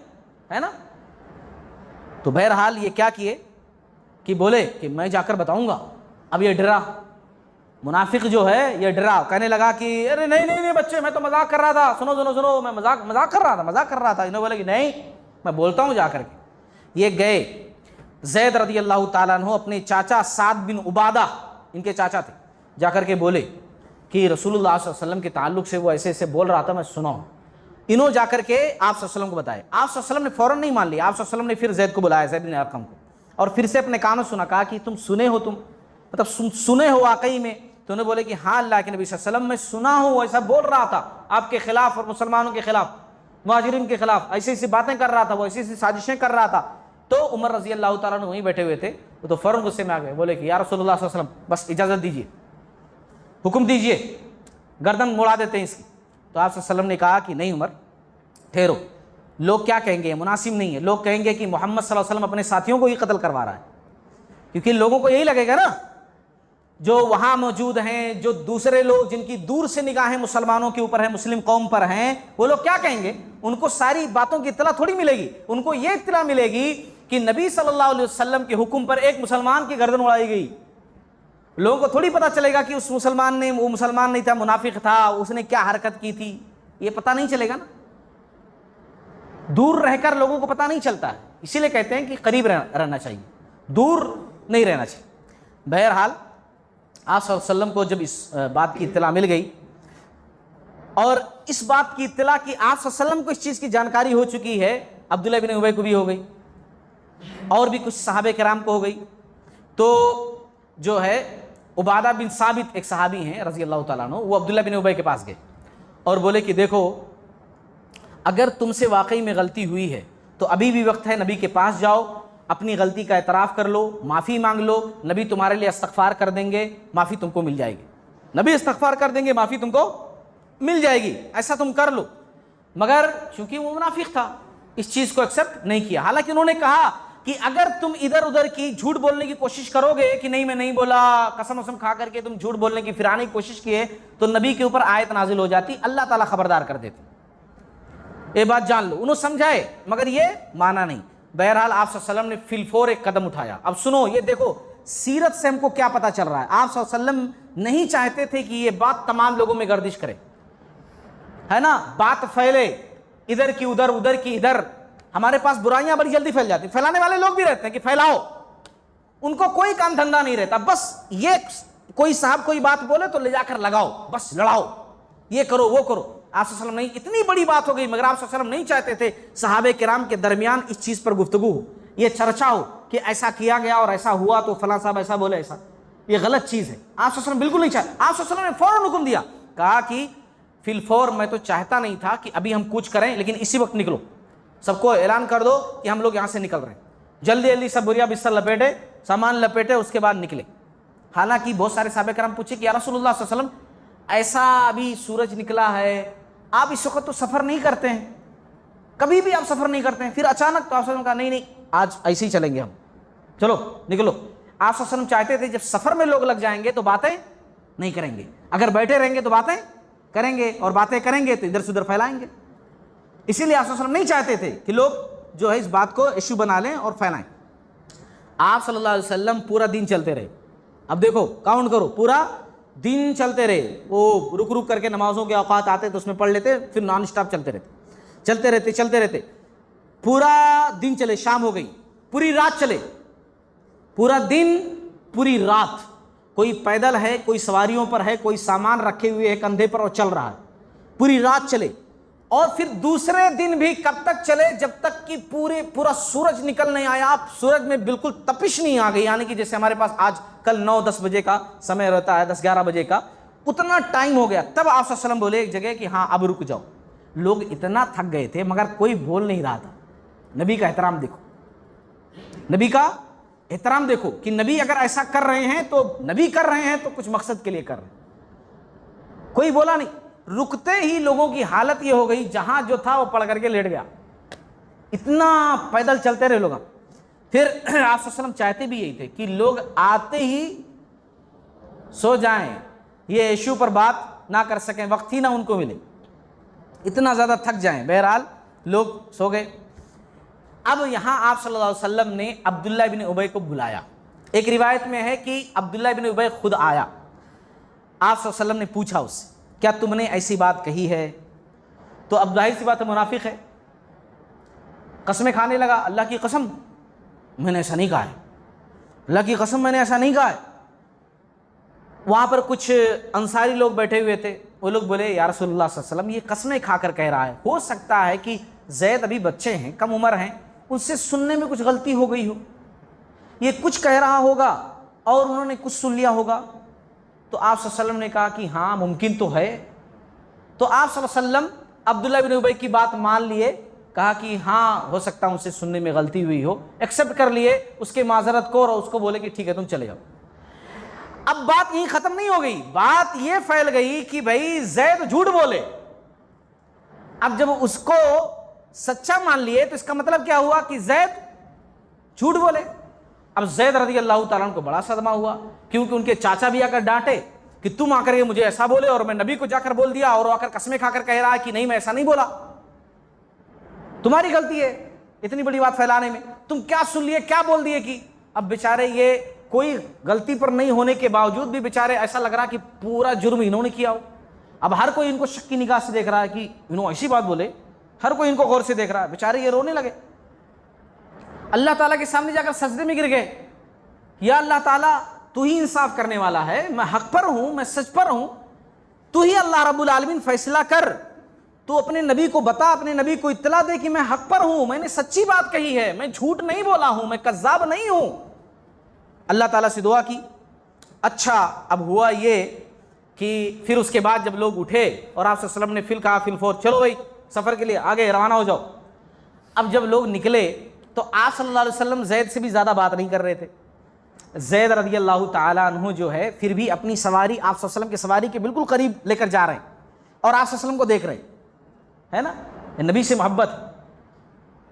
है ना? तो बहरहाल ये क्या किए कि बोले कि मैं जाकर बताऊंगा। अब ये डरा, मुनाफिक जो है ये डरा, कहने लगा कि अरे नहीं नहीं नहीं बच्चे, मैं तो मजाक कर रहा था, सुनो सुनो सुनो, मैं मजाक कर रहा था। इन्होंने बोला कि नहीं, मैं बोलता हूं जाकर के। ये गए, ज़ैद रज़ी अल्लाह ताला अन्हु अपने चाचा साद बिन उबादा, इनके चाचा थे, जाकर के बोले कि रसूलुल्लाह सल्लल्लाहु अलैहि वसल्लम के ताल्लुक से वो ऐसे ऐसे बोल रहा था, मैं सुना हूं। इन्हों जाकर के आप सल्लल्लाहु अलैहि वसल्लम को बताए। आप सल्लल्लाहु अलैहि वसल्लम ने फौरन नहीं मान लिया। आप सल्लल्लाहु अलैहि वसल्लम ने फिर ज़ैद को बुलाया, ज़ैद बिन अरकम को, और फिर से अपने कानों सुना, कहा कि तुम सुने हो, तुम मतलब सुने हो वाकई में? तो उन्होंने बोले कि हाँ अल्लाह के नबी सल्लल्लाहु अलैहि वसल्लम, मैं सुना हूँ, ऐसा बोल रहा था आपके खिलाफ और मुसलमानों के खिलाफ, मुहाजिरीन के खिलाफ, ऐसी ऐसी बातें कर रहा था, वो ऐसी ऐसी साजिशें कर रहा था। तो उमर रजी अल्लाह ताला अन्हु वहीं बैठे हुए थे, तो फौरन गुस्से में आ गए, बोले कि या रसूलुल्लाह सल्लल्लाहु अलैहि वसल्लम, बस इजाज़त दीजिए, हुक्म दीजिए, गर्दन मुड़ा देते हैं इसकी। तो आप सल्लल्लाहु अलैहि वसल्लम ने कहा कि नहीं उमर, ठहरो, लोग क्या कहेंगे, मुनासिब नहीं है, लोग कहेंगे कि मोहम्मद सल्लल्लाहु अलैहि वसल्लम अपने साथियों को ही कत्ल करवा रहा है। क्योंकि लोगों को यही लगेगा ना, जो वहां मौजूद हैं, जो दूसरे लोग जिनकी दूर से निगाहें मुसलमानों के ऊपर है, मुस्लिम कौम पर हैं, वो लोग क्या कहेंगे? उनको सारी बातों की इत्तला थोड़ी मिलेगी, उनको ये इत्तला मिलेगी कि नबी सल्लल्लाहु अलैहि वसल्लम के हुक्म पर एक मुसलमान की गर्दन उड़ाई गई। लोगों को थोड़ी पता चलेगा कि उस मुसलमान ने, वो मुसलमान नहीं था, मुनाफिक था, उसने क्या हरकत की थी, ये पता नहीं चलेगा ना। दूर रहकर लोगों को पता नहीं चलता है, इसीलिए कहते हैं कि करीब रहना चाहिए, दूर नहीं रहना चाहिए। बहरहाल आप सल्लल्लाहु अलैहि वसल्लम को जब इस बात की इत्तला मिल गई, और इस बात की इत्तला कि आप सल्लल्लाहु अलैहि वसल्लम को इस चीज़ की जानकारी हो चुकी है, अब्दुल्ला बिन उबई को भी हो गई और भी कुछ सहाबे किराम को हो गई। तो जो है उबादा बिन साबित एक सहाबी हैं रज़ी अल्लाह ताला अन्हु, वो अब्दुल्ला बिन उबई के पास गए और बोले कि देखो, अगर तुमसे वाकई में गलती हुई है तो अभी भी वक्त है, नबी के पास जाओ, अपनी गलती का एतराफ़ कर लो, माफ़ी मांग लो, नबी तुम्हारे लिए इस्तग़फ़ार कर देंगे, माफ़ी तुमको मिल जाएगी, नबी इस्तग़फ़ार कर देंगे, माफ़ी तुमको मिल जाएगी, ऐसा तुम कर लो। मगर चूंकि वो मुनाफिक था, इस चीज़ को एक्सेप्ट नहीं किया। हालांकि उन्होंने कहा कि अगर तुम इधर उधर की झूठ बोलने की कोशिश करोगे कि नहीं मैं नहीं बोला, कसम वसम खा करके तुम झूठ बोलने की फिराने की कोशिश किए, तो नबी के ऊपर आयत नाजिल हो जाती, अल्लाह ताला खबरदार कर देते। ये बात जान लो। उन्होंने समझाए मगर ये माना नहीं। बहरहाल आप सल्लल्लाहु अलैहि वसल्लम ने फिलफोर एक कदम उठाया। अब सुनो, ये देखो सीरत से हमको क्या पता चल रहा है। आप सल्लल्लाहु अलैहि वसल्लम नहीं चाहते थे कि ये बात तमाम लोगों में गर्दिश करे, है ना, बात फैले, इधर की उधर, उधर की इधर। हमारे पास बुराइयां बड़ी जल्दी फैल जाती, फैलाने वाले लोग भी रहते हैं कि फैलाओ, उनको कोई काम धंधा नहीं रहता, बस ये कोई साहब कोई बात बोले तो ले जाकर लगाओ, बस लड़ाओ, ये करो वो करो। आप सल्लल्लाहु अलैहि वसल्लम नहीं, इतनी बड़ी बात हो गई, मगर आप सल्लल्लाहु अलैहि वसल्लम नहीं चाहते थे सहाबे किराम के दरमियान इस चीज पर गुफ्तगू हो, ये चर्चा हो कि ऐसा किया गया और ऐसा हुआ तो फलां साहब ऐसा बोले, ऐसा ये गलत चीज है। आप सल्लल्लाहु अलैहि वसल्लम बिल्कुल नहीं चाहते। आप सल्लल्लाहु अलैहि वसल्लम ने फौरन हुक्म दिया, कहा कि फिलफौर मैं तो चाहता नहीं था कि अभी हम कुछ करें, लेकिन इसी वक्त निकलो, सबको ऐलान कर दो कि हम लोग यहाँ से निकल रहे हैं। जल्दी जल्दी सब बोरिया बिस्तर लपेटे, सामान लपेटे, उसके बाद निकले। हालांकि बहुत सारे सहाबा किराम पूछे कि या रसूलुल्लाह सल्लल्लाहु अलैहि वसल्लम ऐसा अभी सूरज निकला है, आप इस वक्त तो सफ़र नहीं करते हैं, कभी भी आप सफ़र नहीं करते हैं, फिर अचानक तो आप सल्लम कहा नहीं नहीं आज ऐसे ही चलेंगे हम, चलो निकलो। आप सल्लम चाहते थे जब सफ़र में लोग लग जाएंगे तो बातें नहीं करेंगे, अगर बैठे रहेंगे तो बातें करेंगे, और बातें करेंगे तो इधर से उधर फैलाएंगे। इसीलिए आप सल्लम नहीं चाहते थे कि लोग जो है इस बात को इशू बना लें और फैलाएं। आप सल्लल्लाहु अलैहि वसल्लम पूरा दिन चलते रहे। अब देखो काउंट करो, पूरा दिन चलते रहे। वो रुक रुक करके नमाजों के औकात आते तो उसमें पढ़ लेते, फिर नॉन स्टॉप चलते रहते। पूरा दिन चले, शाम हो गई, पूरी रात चले, पूरा दिन पूरी रात। कोई पैदल है, कोई सवारियों पर है, कोई सामान रखे हुए है कंधे पर और चल रहा है, पूरी रात चले। और फिर दूसरे दिन भी कब तक चले, जब तक कि पूरा सूरज निकल नहीं आया। आप सूरज में बिल्कुल तपिश नहीं आ गई, यानी कि जैसे हमारे पास आज कल 9-10 बजे का समय रहता है, 10-11 बजे का, उतना टाइम हो गया। तब आप सल्लम बोले एक जगह कि हाँ अब रुक जाओ। लोग इतना थक गए थे मगर कोई बोल नहीं रहा था। नबी का एहतराम देखो, नबी का एहतराम देखो कि नबी अगर ऐसा कर रहे हैं तो नबी कर रहे हैं तो कुछ मकसद के लिए कर रहे हैं। कोई बोला नहीं। रुकते ही लोगों की हालत ये हो गई, जहां जो था वो पड़ करके लेट गया। इतना पैदल चलते रहे लोग। फिर आप सल्लम चाहते भी यही थे कि लोग आते ही सो जाएं, ये इशू पर बात ना कर सकें, वक्त ही ना उनको मिले, इतना ज़्यादा थक जाएं। बहरहाल लोग सो गए। अब यहाँ आप सल्लल्लाहु अलैहि वसल्लम ने अब्दुल्ला बिन उबई को बुलाया। एक रिवायत में है कि अब्दुल्ला बिन उबई खुद आया। आप सल्लल्लाहु अलैहि वसल्लम ने पूछा उससे, क्या तुमने ऐसी बात कही है? तो अब जाहिर सी बात है मुनाफिक है, कसमें खाने लगा। अल्लाह की कसम मैंने ऐसा नहीं कहा है, अल्लाह की कसम मैंने ऐसा नहीं कहा है। वहाँ पर कुछ अंसारी लोग बैठे हुए थे, वो लोग बोले या रसूलुल्लाह सल्लल्लाहु अलैहि वसल्लम ये कसमें खाकर कह रहा है, हो सकता है कि ज़ैद अभी बच्चे हैं, कम उम्र हैं, उनसे सुनने में कुछ गलती हो गई हो, ये कुछ कह रहा होगा और उन्होंने कुछ सुन लिया होगा। तो आप सल्लल्लाहु अलैहि वसल्लम ने कहा कि हाँ मुमकिन तो है। तो आप सल्लल्लाहु अलैहि वसल्लम अब्दुल्ला बिन उबई की बात मान लिए, कहा कि हाँ हो सकता है उनसे सुनने में गलती हुई हो, एक्सेप्ट कर लिए उसके माजरत को और उसको बोले कि ठीक है तुम चले जाओ। अब बात यहीं खत्म नहीं हो गई, बात ये फैल गई कि भाई ज़ैद झूठ बोले। अब जब उसको सच्चा मान लिए तो इसका मतलब क्या हुआ कि ज़ैद झूठ बोले। अब ज़ैद रज़ी अल्लाह तआला अन्हु को बड़ा सदमा हुआ, क्योंकि उनके चाचा भी आकर डांटे कि तुम आकर के मुझे ऐसा बोले और मैं नबी को जाकर बोल दिया, और वो आकर कसमें खाकर कह रहा है कि नहीं मैं ऐसा नहीं बोला, तुम्हारी गलती है इतनी बड़ी बात फैलाने में, तुम क्या सुन लिए, क्या बोल दिए कि। अब बेचारे ये कोई गलती पर नहीं होने के बावजूद भी बेचारे ऐसा लग रहा कि पूरा जुर्म इन्होंने किया हो। अब हर कोई इनको शक की निगाह से देख रहा है कि इन्होंने ऐसी बात बोले, हर कोई इनको गौर से देख रहा है। बेचारे ये रोने लगे, अल्लाह ताला के सामने जाकर सजदे में गिर गए, या अल्लाह ताला तू ही इंसाफ करने वाला है, मैं हक पर हूं, मैं सच पर हूं, तू ही अल्लाह रब्बुल आलमीन फैसला कर, तू अपने नबी को बता, अपने नबी को इत्तला दे कि मैं हक पर हूं, मैंने सच्ची बात कही है, मैं झूठ नहीं बोला हूं, मैं कज़्ज़ाब नहीं हूं। अल्लाह ताला से दुआ की। अच्छा अब हुआ ये कि फिर उसके बाद जब लोग उठे और आप सल्लल्लाहु अलैहि वसल्लम ने फिर कहा फिल फौर चलो भाई सफ़र के लिए आगे रवाना हो जाओ। अब जब लोग निकले तो आप सल्लल्लाहु अलैहि वसल्लम ज़ैद से भी ज़्यादा बात नहीं कर रहे थे। ज़ैद रज़ी अल्लाह ताला अन्हु जो है फिर भी अपनी सवारी आप सल्लल्लाहु अलैहि वसल्लम की सवारी के बिल्कुल करीब लेकर जा रहे हैं और आप सल्लल्लाहु अलैहि वसल्लम को देख रहे हैं ना। नबी से मोहब्बत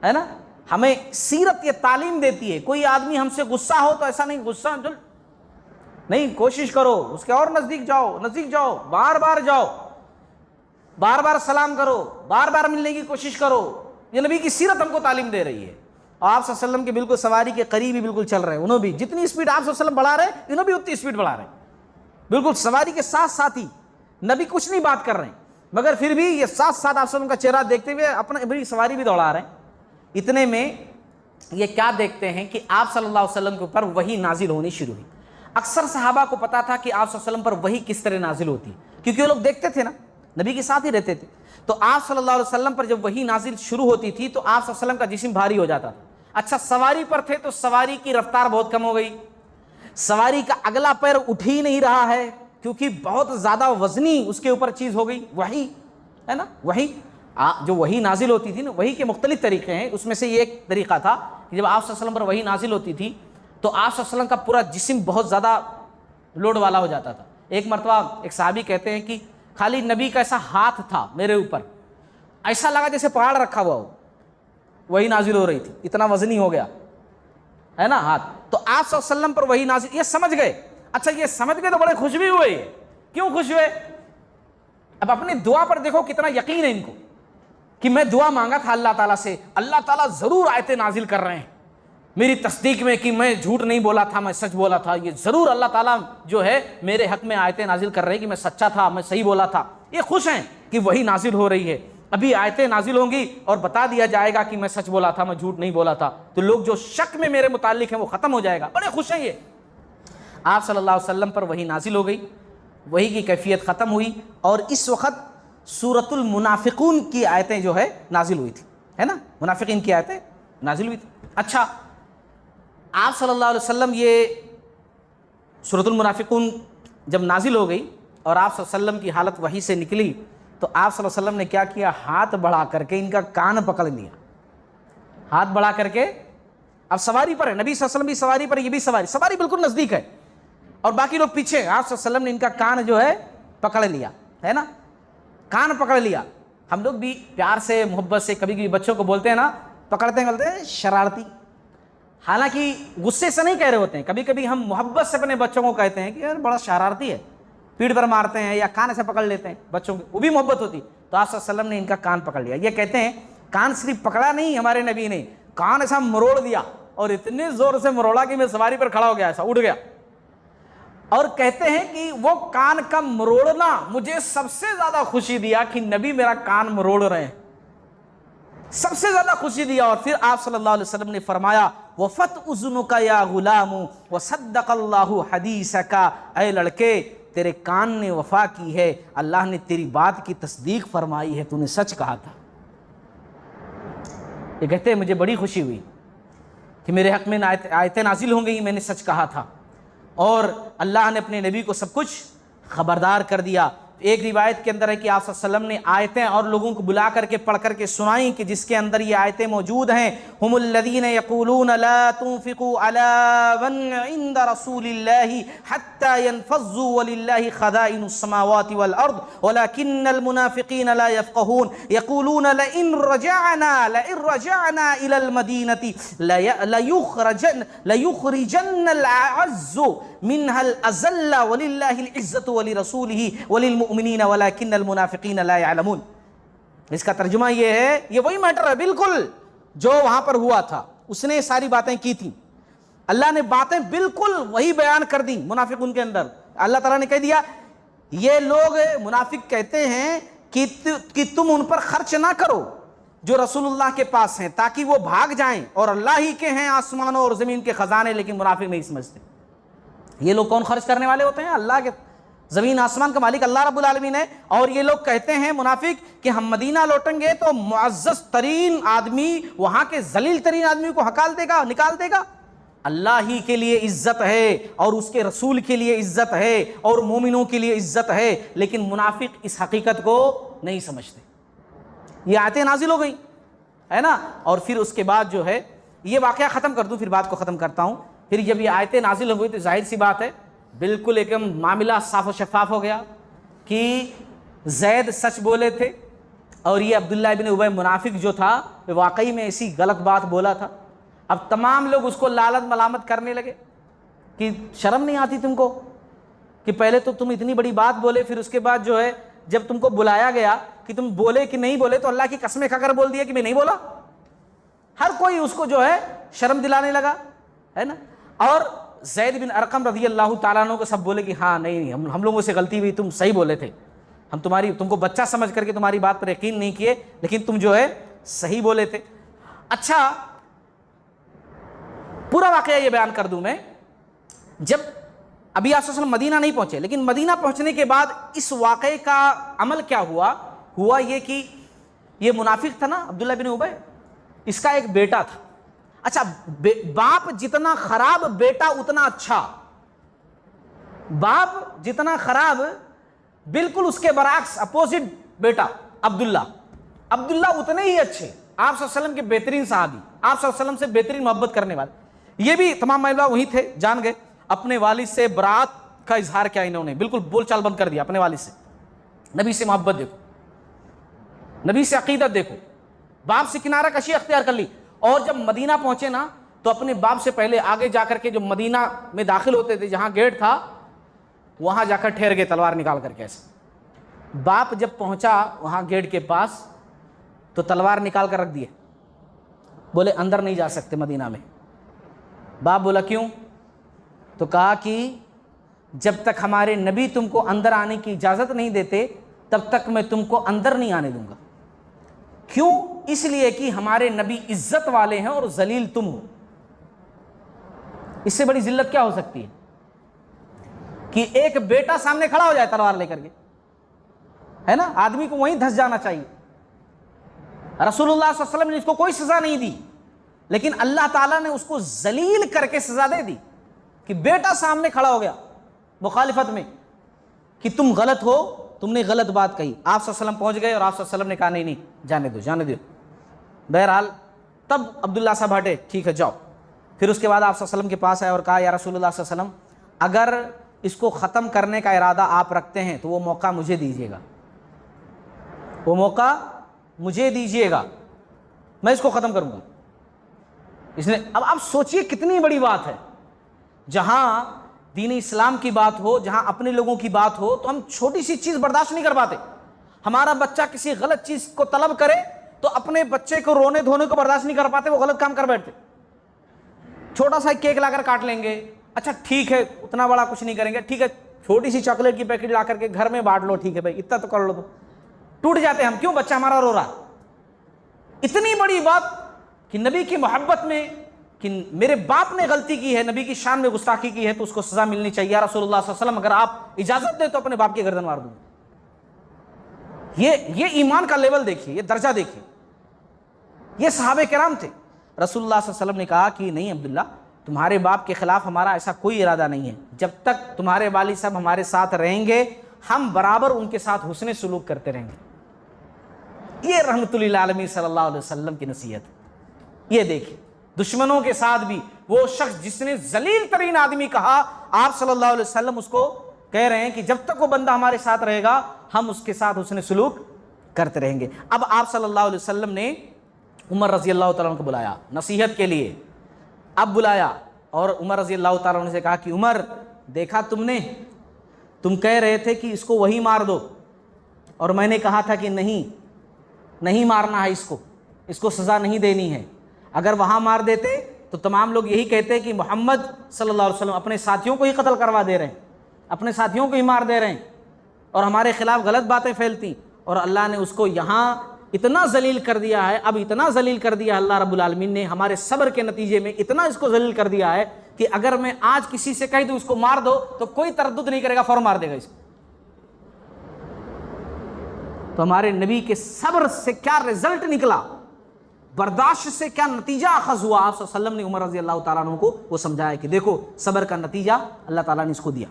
है ना, हमें सीरत ये तालीम देती है। कोई आदमी हमसे गुस्सा हो तो ऐसा नहीं गुस्सा नहीं, कोशिश करो उसके और नज़दीक जाओ, बार बार जाओ, बार बार सलाम करो, बार बार मिलने की कोशिश करो। ये नबी की सीरत हमको तालीम दे रही है। और आप सल्लल्लाहु अलैहि वसल्लम के बिल्कुल सवारी के करीब ही बिल्कुल चल रहे हैं, उन्होंने भी जितनी स्पीड आप सल्लल्लाहु अलैहि वसल्लम बढ़ा रहे हैं इन्होंने भी उतनी स्पीड बढ़ा रहे हैं, बिल्कुल सवारी के साथ साथ ही। नबी कुछ नहीं बात कर रहे हैं मगर फिर भी ये साथ साथ आप सल्लल्लाहु अलैहि वसल्लम का चेहरा देखते हुए अपनी सवारी भी दौड़ा रहे हैं। इतने में ये क्या देखते हैं कि आप सल्लल्लाहु अलैहि वसल्लम के ऊपर वही नाजिल होनी शुरू हुई। अक्सर सहाबा को पता था कि आप सल्लल्लाहु अलैहि वसल्लम पर वही किस तरह नाजिल होती है, क्योंकि वो लोग देखते थे ना, नबी के साथ ही रहते थे। तो आप सल्लल्लाहु अलैहि वसल्लम पर जब वही नाजिल शुरू होती थी तो आप सल्लल्लाहु अलैहि वसल्लम का जिस्म भारी हो जाता था। अच्छा सवारी पर थे तो सवारी की रफ्तार बहुत कम हो गई, सवारी का अगला पैर उठ ही नहीं रहा है क्योंकि बहुत ज़्यादा वजनी उसके ऊपर चीज़ हो गई। वही है ना, वही जो वही नाजिल होती थी ना, वही के मुख्तलिफ तरीके हैं। उसमें से ये एक तरीका था कि जब आप सल्लल्लाहु अलैहि वसल्लम पर वही नाजिल होती थी तो आप सल्लल्लाहु अलैहि वसल्लम का पूरा जिस्म बहुत ज़्यादा लोड वाला हो जाता था, एक मरतबा एक साहबी कहते हैं कि खाली नबी का ऐसा हाथ था मेरे ऊपर, ऐसा लगा जैसे पहाड़ रखा हुआ हो, वही नाजिल हो रही थी, इतना वजनी हो गया है ना हाथ। तो आप सल्लल्लाहु अलैहि वसल्लम पर वही नाजिल, ये समझ गए। अच्छा ये समझ गए तो बड़े खुश भी हुए। क्यों खुश हुए? अब अपनी दुआ पर देखो कितना यकीन है इनको कि मैं दुआ मांगा था अल्लाह ताला से, अल्लाह ताला जरूर आयतें नाजिल कर रहे हैं मेरी तस्दीक में कि मैं झूठ नहीं बोला था, मैं सच बोला था, ये जरूर अल्लाह ताला जो है मेरे हक में आयतें नाजिल कर रहे हैं कि मैं सच्चा था, मैं सही बोला था। ये खुश हैं कि वही नाजिल हो रही है, अभी आयतें नाजिल होंगी और बता दिया जाएगा कि मैं सच बोला था, मैं झूठ नहीं बोला था, तो लोग जो शक में मेरे मुतालिक हैं वो खत्म हो जाएगा। बड़े खुश हैं ये। आप सल्लल्लाहु अलैहि वसल्लम पर वही नाजिल हो गई, वही की कैफियत ख़त्म हुई और इस वक्त सूरतुल मुनाफिकून की आयतें जो है नाजिल हुई थी, है ना, मुनाफिकीन की आयतें नाजिल हुई थी। अच्छा आप सल्लल्लाहु अलैहि वसल्लम ये सूरतुल मुनाफिकून जब नाजिल हो गई और आप सल्लल्लाहु अलैहि वसल्लम की हालत वही से निकली, तो आप सल्लल्लाहु अलैहि वसल्लम ने क्या किया, हाथ बढ़ा करके इनका कान पकड़ लिया। हाथ बढ़ा करके, अब सवारी पर है, नबी सल्लल्लाहु अलैहि वसल्लम भी सवारी पर, ये भी सवारी, सवारी बिल्कुल नज़दीक है और बाकी लोग पीछे। आप सल्लल्लाहु अलैहि वसल्लम ने इनका कान जो है पकड़ लिया, है ना, कान पकड़ लिया। हम लोग भी प्यार से मोहब्बत से कभी कभी बच्चों को बोलते हैं ना, पकड़ते हैं, बोलते हैं शरारती, हालांकि गुस्से से नहीं कह रहे होते हैं। कभी कभी हम मोहब्बत से अपने बच्चों को कहते हैं कि यार बड़ा शरारती है, पीठ पर मारते हैं या कान ऐसे पकड़ लेते हैं बच्चों की, वो भी मोहब्बत होती। तो आप सल्लल्लाहु अलैहि वसल्लम ने इनका कान पकड़ लिया। ये कहते हैं कान सिर्फ पकड़ा नहीं हमारे नबी ने, कान ऐसा मरोड़ दिया और इतने जोर से मरोड़ा कि मैं सवारी पर खड़ा हो गया, ऐसा उड़ गया। और कहते हैं कि वो कान का मरोड़ना मुझे सबसे ज्यादा खुशी दिया कि नबी मेरा कान मरोड़ रहे हैं, सबसे ज्यादा खुशी दिया। और फिर आप सल्लल्लाहु अलैहि वसल्लम ने फरमाया वफत उज़्नुका या गुलामु वसद्दक़ल्लाहु हदीसका, ऐ लड़के तेरे कान ने वफा की है, अल्लाह ने तेरी बात की तस्दीक फरमाई है, तूने सच कहा था। ये कहते हैं मुझे बड़ी खुशी हुई कि मेरे हक में आयतें नाजिल हो गई, मैंने सच कहा था और अल्लाह ने अपने नबी को सब कुछ खबरदार कर दिया। एक रिवायत के अंदर है कि आप सल्लल्लाहु अलैहि वसल्लम ने आयतें और लोगों को बुला करके पढ़ करके सुनाई कि जिसके अंदर ये आयतें मौजूद हैं, हुमुल्लज़ीना यक़ूलून ला तुन्फ़िक़ू अला मन इंद रसूलिल्लाहि हत्ता यनफ़ज़्ज़ू वलिल्लाहि ख़ज़ाइनुस समावाति वल अर्द वलाकिन्नल मुनाफ़िक़ीन ला यफ़क़हून यक़ूलून लइन रजअना इलल मदीनति लयुख़रिजन्नल अअज़्ज़ु मिनहल अज़ल्ल वलिल्लाहिल इज़्ज़तु वलिरसूलिहि वलिलमुमिनीन वलाकिन्नल मुनाफ़िक़ीन ला यअलमून। इसका तर्जुमा ये है, ये वही मैटर है बिल्कुल जो वहां पर हुआ था, उसने सारी बातें की थी, अल्लाह ने बातें बिल्कुल वही बयान कर दी मुनाफिकुन के अंदर। अल्लाह ताला ने कह दिया ये लोग मुनाफिक कहते हैं कि तुम उन पर खर्च ना करो जो रसूलुल्लाह के पास हैं ताकि वो भाग जाएं, और अल्लाह ही के हैं आसमानों और ज़मीन के ख़जाने, लेकिन मुनाफिक नहीं समझते। ये लोग कौन खर्च करने वाले होते हैं? अल्लाह के, ज़मीन आसमान का मालिक अल्लाह रब्बुल आलमीन है। और ये लोग कहते हैं मुनाफिक कि हम मदीना लौटेंगे तो मुअज़्ज़ज़ तरीन आदमी वहाँ के जलील तरीन आदमी को निकाल देगा। अल्लाह ही के लिए इज्जत है और उसके रसूल के लिए इज्जत है और मोमिनों के लिए इज्जत है, लेकिन मुनाफिक इस हकीकत को नहीं समझते। ये आयतें नाजिल हो गई है ना, और फिर उसके बाद जो है ये वाक़या ख़त्म कर दूँ, फिर बात को ख़त्म करता हूँ। फिर जब ये आयतें नाजिल हो गई तो जाहिर सी बात है बिल्कुल एकदम मामला साफ और शफाफ हो गया कि जैद सच बोले थे और ये अब्दुल्लाह इब्न उबय मुनाफिक जो था वो वाकई में ऐसी गलत बात बोला था। अब तमाम लोग उसको लालत मलामत करने लगे कि शर्म नहीं आती तुमको कि पहले तो तुम इतनी बड़ी बात बोले, फिर उसके बाद जो है जब तुमको बुलाया गया कि तुम बोले कि नहीं बोले तो अल्लाह की कसमें खाकर बोल दिया कि मैं नहीं बोला। हर कोई उसको जो है शर्म दिलाने लगा, है ना। और ज़ैद बिन अरक़म रज़ी अल्लाह ताला अन्हु को सब बोले कि हाँ नहीं हम लोगों से गलती हुई, तुम सही बोले थे, हम तुमको बच्चा समझ करके तुम्हारी बात पर यकीन नहीं किए, लेकिन तुम जो है सही बोले थे। अच्छा पूरा वाक़या ये बयान कर दूं मैं। जब अभी आप सल्लल्लाहु अलैहि वसल्लम मदीना नहीं पहुंचे, लेकिन मदीना पहुंचने के बाद इस वाक़े का अमल क्या हुआ ये कि ये मुनाफिक था ना अब्दुल्लाह बिन उबय, इसका एक बेटा था। अच्छा बाप जितना खराब बेटा उतना अच्छा, बाप जितना खराब बिल्कुल उसके बरअक्स अपोजिट बेटा अब्दुल्ला उतने ही अच्छे, आप सल्लल्लाहु अलैहि वसल्लम के बेहतरीन सहाबी, आप सल्लल्लाहु अलैहि वसल्लम से बेहतरीन मोहब्बत करने वाले। ये भी तमाम महिला वहीं थे, जान गए, अपने वालिद से बरात का इजहार किया इन्होंने, बिल्कुल बोलचाल बंद कर दिया अपने वालिद से। नबी से मोहब्बत देखो, नबी से अकीदत देखो, बाप से किनारा कशी अख्तियार कर ली। और जब मदीना पहुंचे ना तो अपने बाप से पहले आगे जाकर के जो मदीना में दाखिल होते थे, जहां गेट था वहां जाकर ठहर गए तलवार निकाल करके। ऐसे बाप जब पहुंचा वहां गेट के पास तो तलवार निकाल कर रख दिए, बोले अंदर नहीं जा सकते मदीना में। बाप बोला क्यों? तो कहा कि जब तक हमारे नबी तुमको अंदर आने की इजाज़त नहीं देते तब तक मैं तुमको अंदर नहीं आने दूंगा। क्यों? इसलिए कि हमारे नबी इज्जत वाले हैं और जलील तुम हो। इससे बड़ी जिल्लत क्या हो सकती है कि एक बेटा सामने खड़ा हो जाए तलवार लेकर के, है ना? आदमी को वहीं धंस जाना चाहिए। रसूलुल्लाह सल्लल्लाहु अलैहि वसल्लम ने इसको कोई सजा नहीं दी, लेकिन अल्लाह ताला ने उसको जलील करके सजा दे दी कि बेटा सामने खड़ा हो गया मुखालिफत में कि तुम गलत हो, तुमने गलत बात कही। आप सल्लल्लाहु अलैहि वसल्लम पहुंच गए और आप सल्लल्लाहु अलैहि वसल्लम ने कहा नहीं नहीं, जाने दो जाने दो। बहरहाल तब अब्दुल्ला साहब हटे, ठीक है जाओ। फिर उसके बाद आप सल्लल्लाहु अलैहि वसल्लम के पास आए और कहा या रसूलुल्लाह सल्लल्लाहु अलैहि वसल्लम, अगर इसको ख़त्म करने का इरादा आप रखते हैं तो वो मौका मुझे दीजिएगा, वो मौका मुझे दीजिएगा, मैं इसको ख़त्म करूँगा। इसने अब आप सोचिए कितनी बड़ी बात है, जहाँ दीन इस्लाम की बात हो, जहाँ अपने लोगों की बात हो, तो हम छोटी सी चीज़ बर्दाश्त नहीं कर पाते। हमारा बच्चा किसी गलत चीज़ को तलब करे तो अपने बच्चे को रोने धोने को बर्दाश्त नहीं कर पाते, वो गलत काम कर बैठते। छोटा सा केक लाकर काट लेंगे, अच्छा ठीक है उतना बड़ा कुछ नहीं करेंगे, ठीक है छोटी सी चॉकलेट की पैकेट ला करके घर में बांट लो, ठीक है भाई इतना तो कर लो, तो टूट जाते हम, क्यों? बच्चा हमारा रो रहा। इतनी बड़ी बात कि नबी की मोहब्बत में कि मेरे बाप ने गलती की है, नबी की शान में गुस्ताखी की है तो उसको सजा मिलनी चाहिए। या रसूलुल्लाह सल्लल्लाहु अलैहि वसल्लम अगर आप इजाजत दे तो अपने बाप की गर्दन मार दूंगा। ये ईमान का लेवल देखिए, ये दर्जा देखिए। ये सहाबे किराम थे। रसूलुल्लाह सल्लल्लाहु अलैहि वसल्लम ने कहा कि नहीं अब्दुल्ला, तुम्हारे बाप के खिलाफ हमारा ऐसा कोई इरादा नहीं है। जब तक तुम्हारे वालिद साहब हमारे साथ रहेंगे हम बराबर उनके साथ हुस्ने सुलूक करते रहेंगे। ये रहमतुल्लिल आलमीन सल्लल्लाहु अलैहि वसल्लम की नसीहत। ये देखिए, दुश्मनों के साथ भी वो शख्स जिसने जलील तरीन आदमी कहा, आप सल्लल्लाहु अलैहि वसल्लम उसको कह रहे हैं कि जब तक वो बंदा हमारे साथ रहेगा हम उसके साथ उसने सुलूक करते रहेंगे। अब आप सल्लल्लाहु अलैहि वसल्लम ने उमर रजी अल्लाह तआला को बुलाया नसीहत के लिए। अब बुलाया और उमर रजी अल्लाह तआला से कहा कि उमर देखा तुमने, तुम कह रहे थे कि इसको वही मार दो और मैंने कहा था कि नहीं मारना है, इसको सज़ा नहीं देनी है। अगर वहाँ मार देते तो तमाम लोग यही कहते कि मोहम्मद सल्लल्लाहु अलैहि वसल्लम अपने साथियों को ही कत्ल करवा दे रहे हैं, अपने साथियों को ही मार दे रहे हैं और हमारे खिलाफ गलत बातें फैलती। और अल्लाह ने उसको यहाँ इतना जलील कर दिया है, अब इतना जलील कर दिया अल्लाह रब्बुल आलमीन ने हमारे सब्र के नतीजे में, इतना इसको जलील कर दिया है कि अगर मैं आज किसी से कह दूँ इसको मार दो तो कोई तरद्दुद नहीं करेगा, फौरन मार देगा इसको। तो हमारे नबी के सब्र से क्या रिजल्ट निकला, बर्दाश्त से क्या नतीजा अखज़ हुआ। आप सल्लल्लाहु अलैहि वसल्लम ने उमर रज़ी अल्लाह ताला अन्हु को वो समझाया कि देखो सब्र का नतीजा अल्लाह ताला ने इसको दिया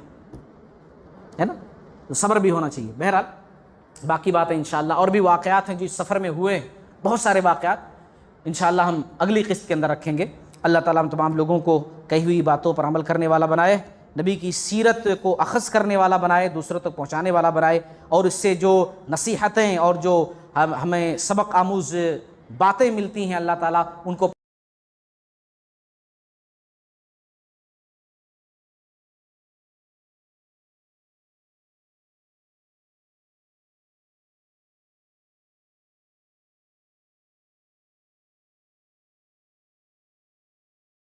है ना, तो सब्र भी होना चाहिए। बहरहाल बाकी बातें इंशाअल्लाह और भी वाक़यात हैं जो इस सफ़र में हुए, बहुत सारे वाक़यात इंशाअल्लाह हम अगली किस्त के अंदर रखेंगे। अल्लाह ताला हम तमाम लोगों को कही हुई बातों पर अमल करने वाला बनाए, नबी की सीरत को अख़ज़ करने वाला बनाए, दूसरों तक पहुँचाने वाला बनाए, और इससे जो नसीहतें और जो हमें सबक आमूज़ बातें मिलती हैं अल्लाह ताला उनको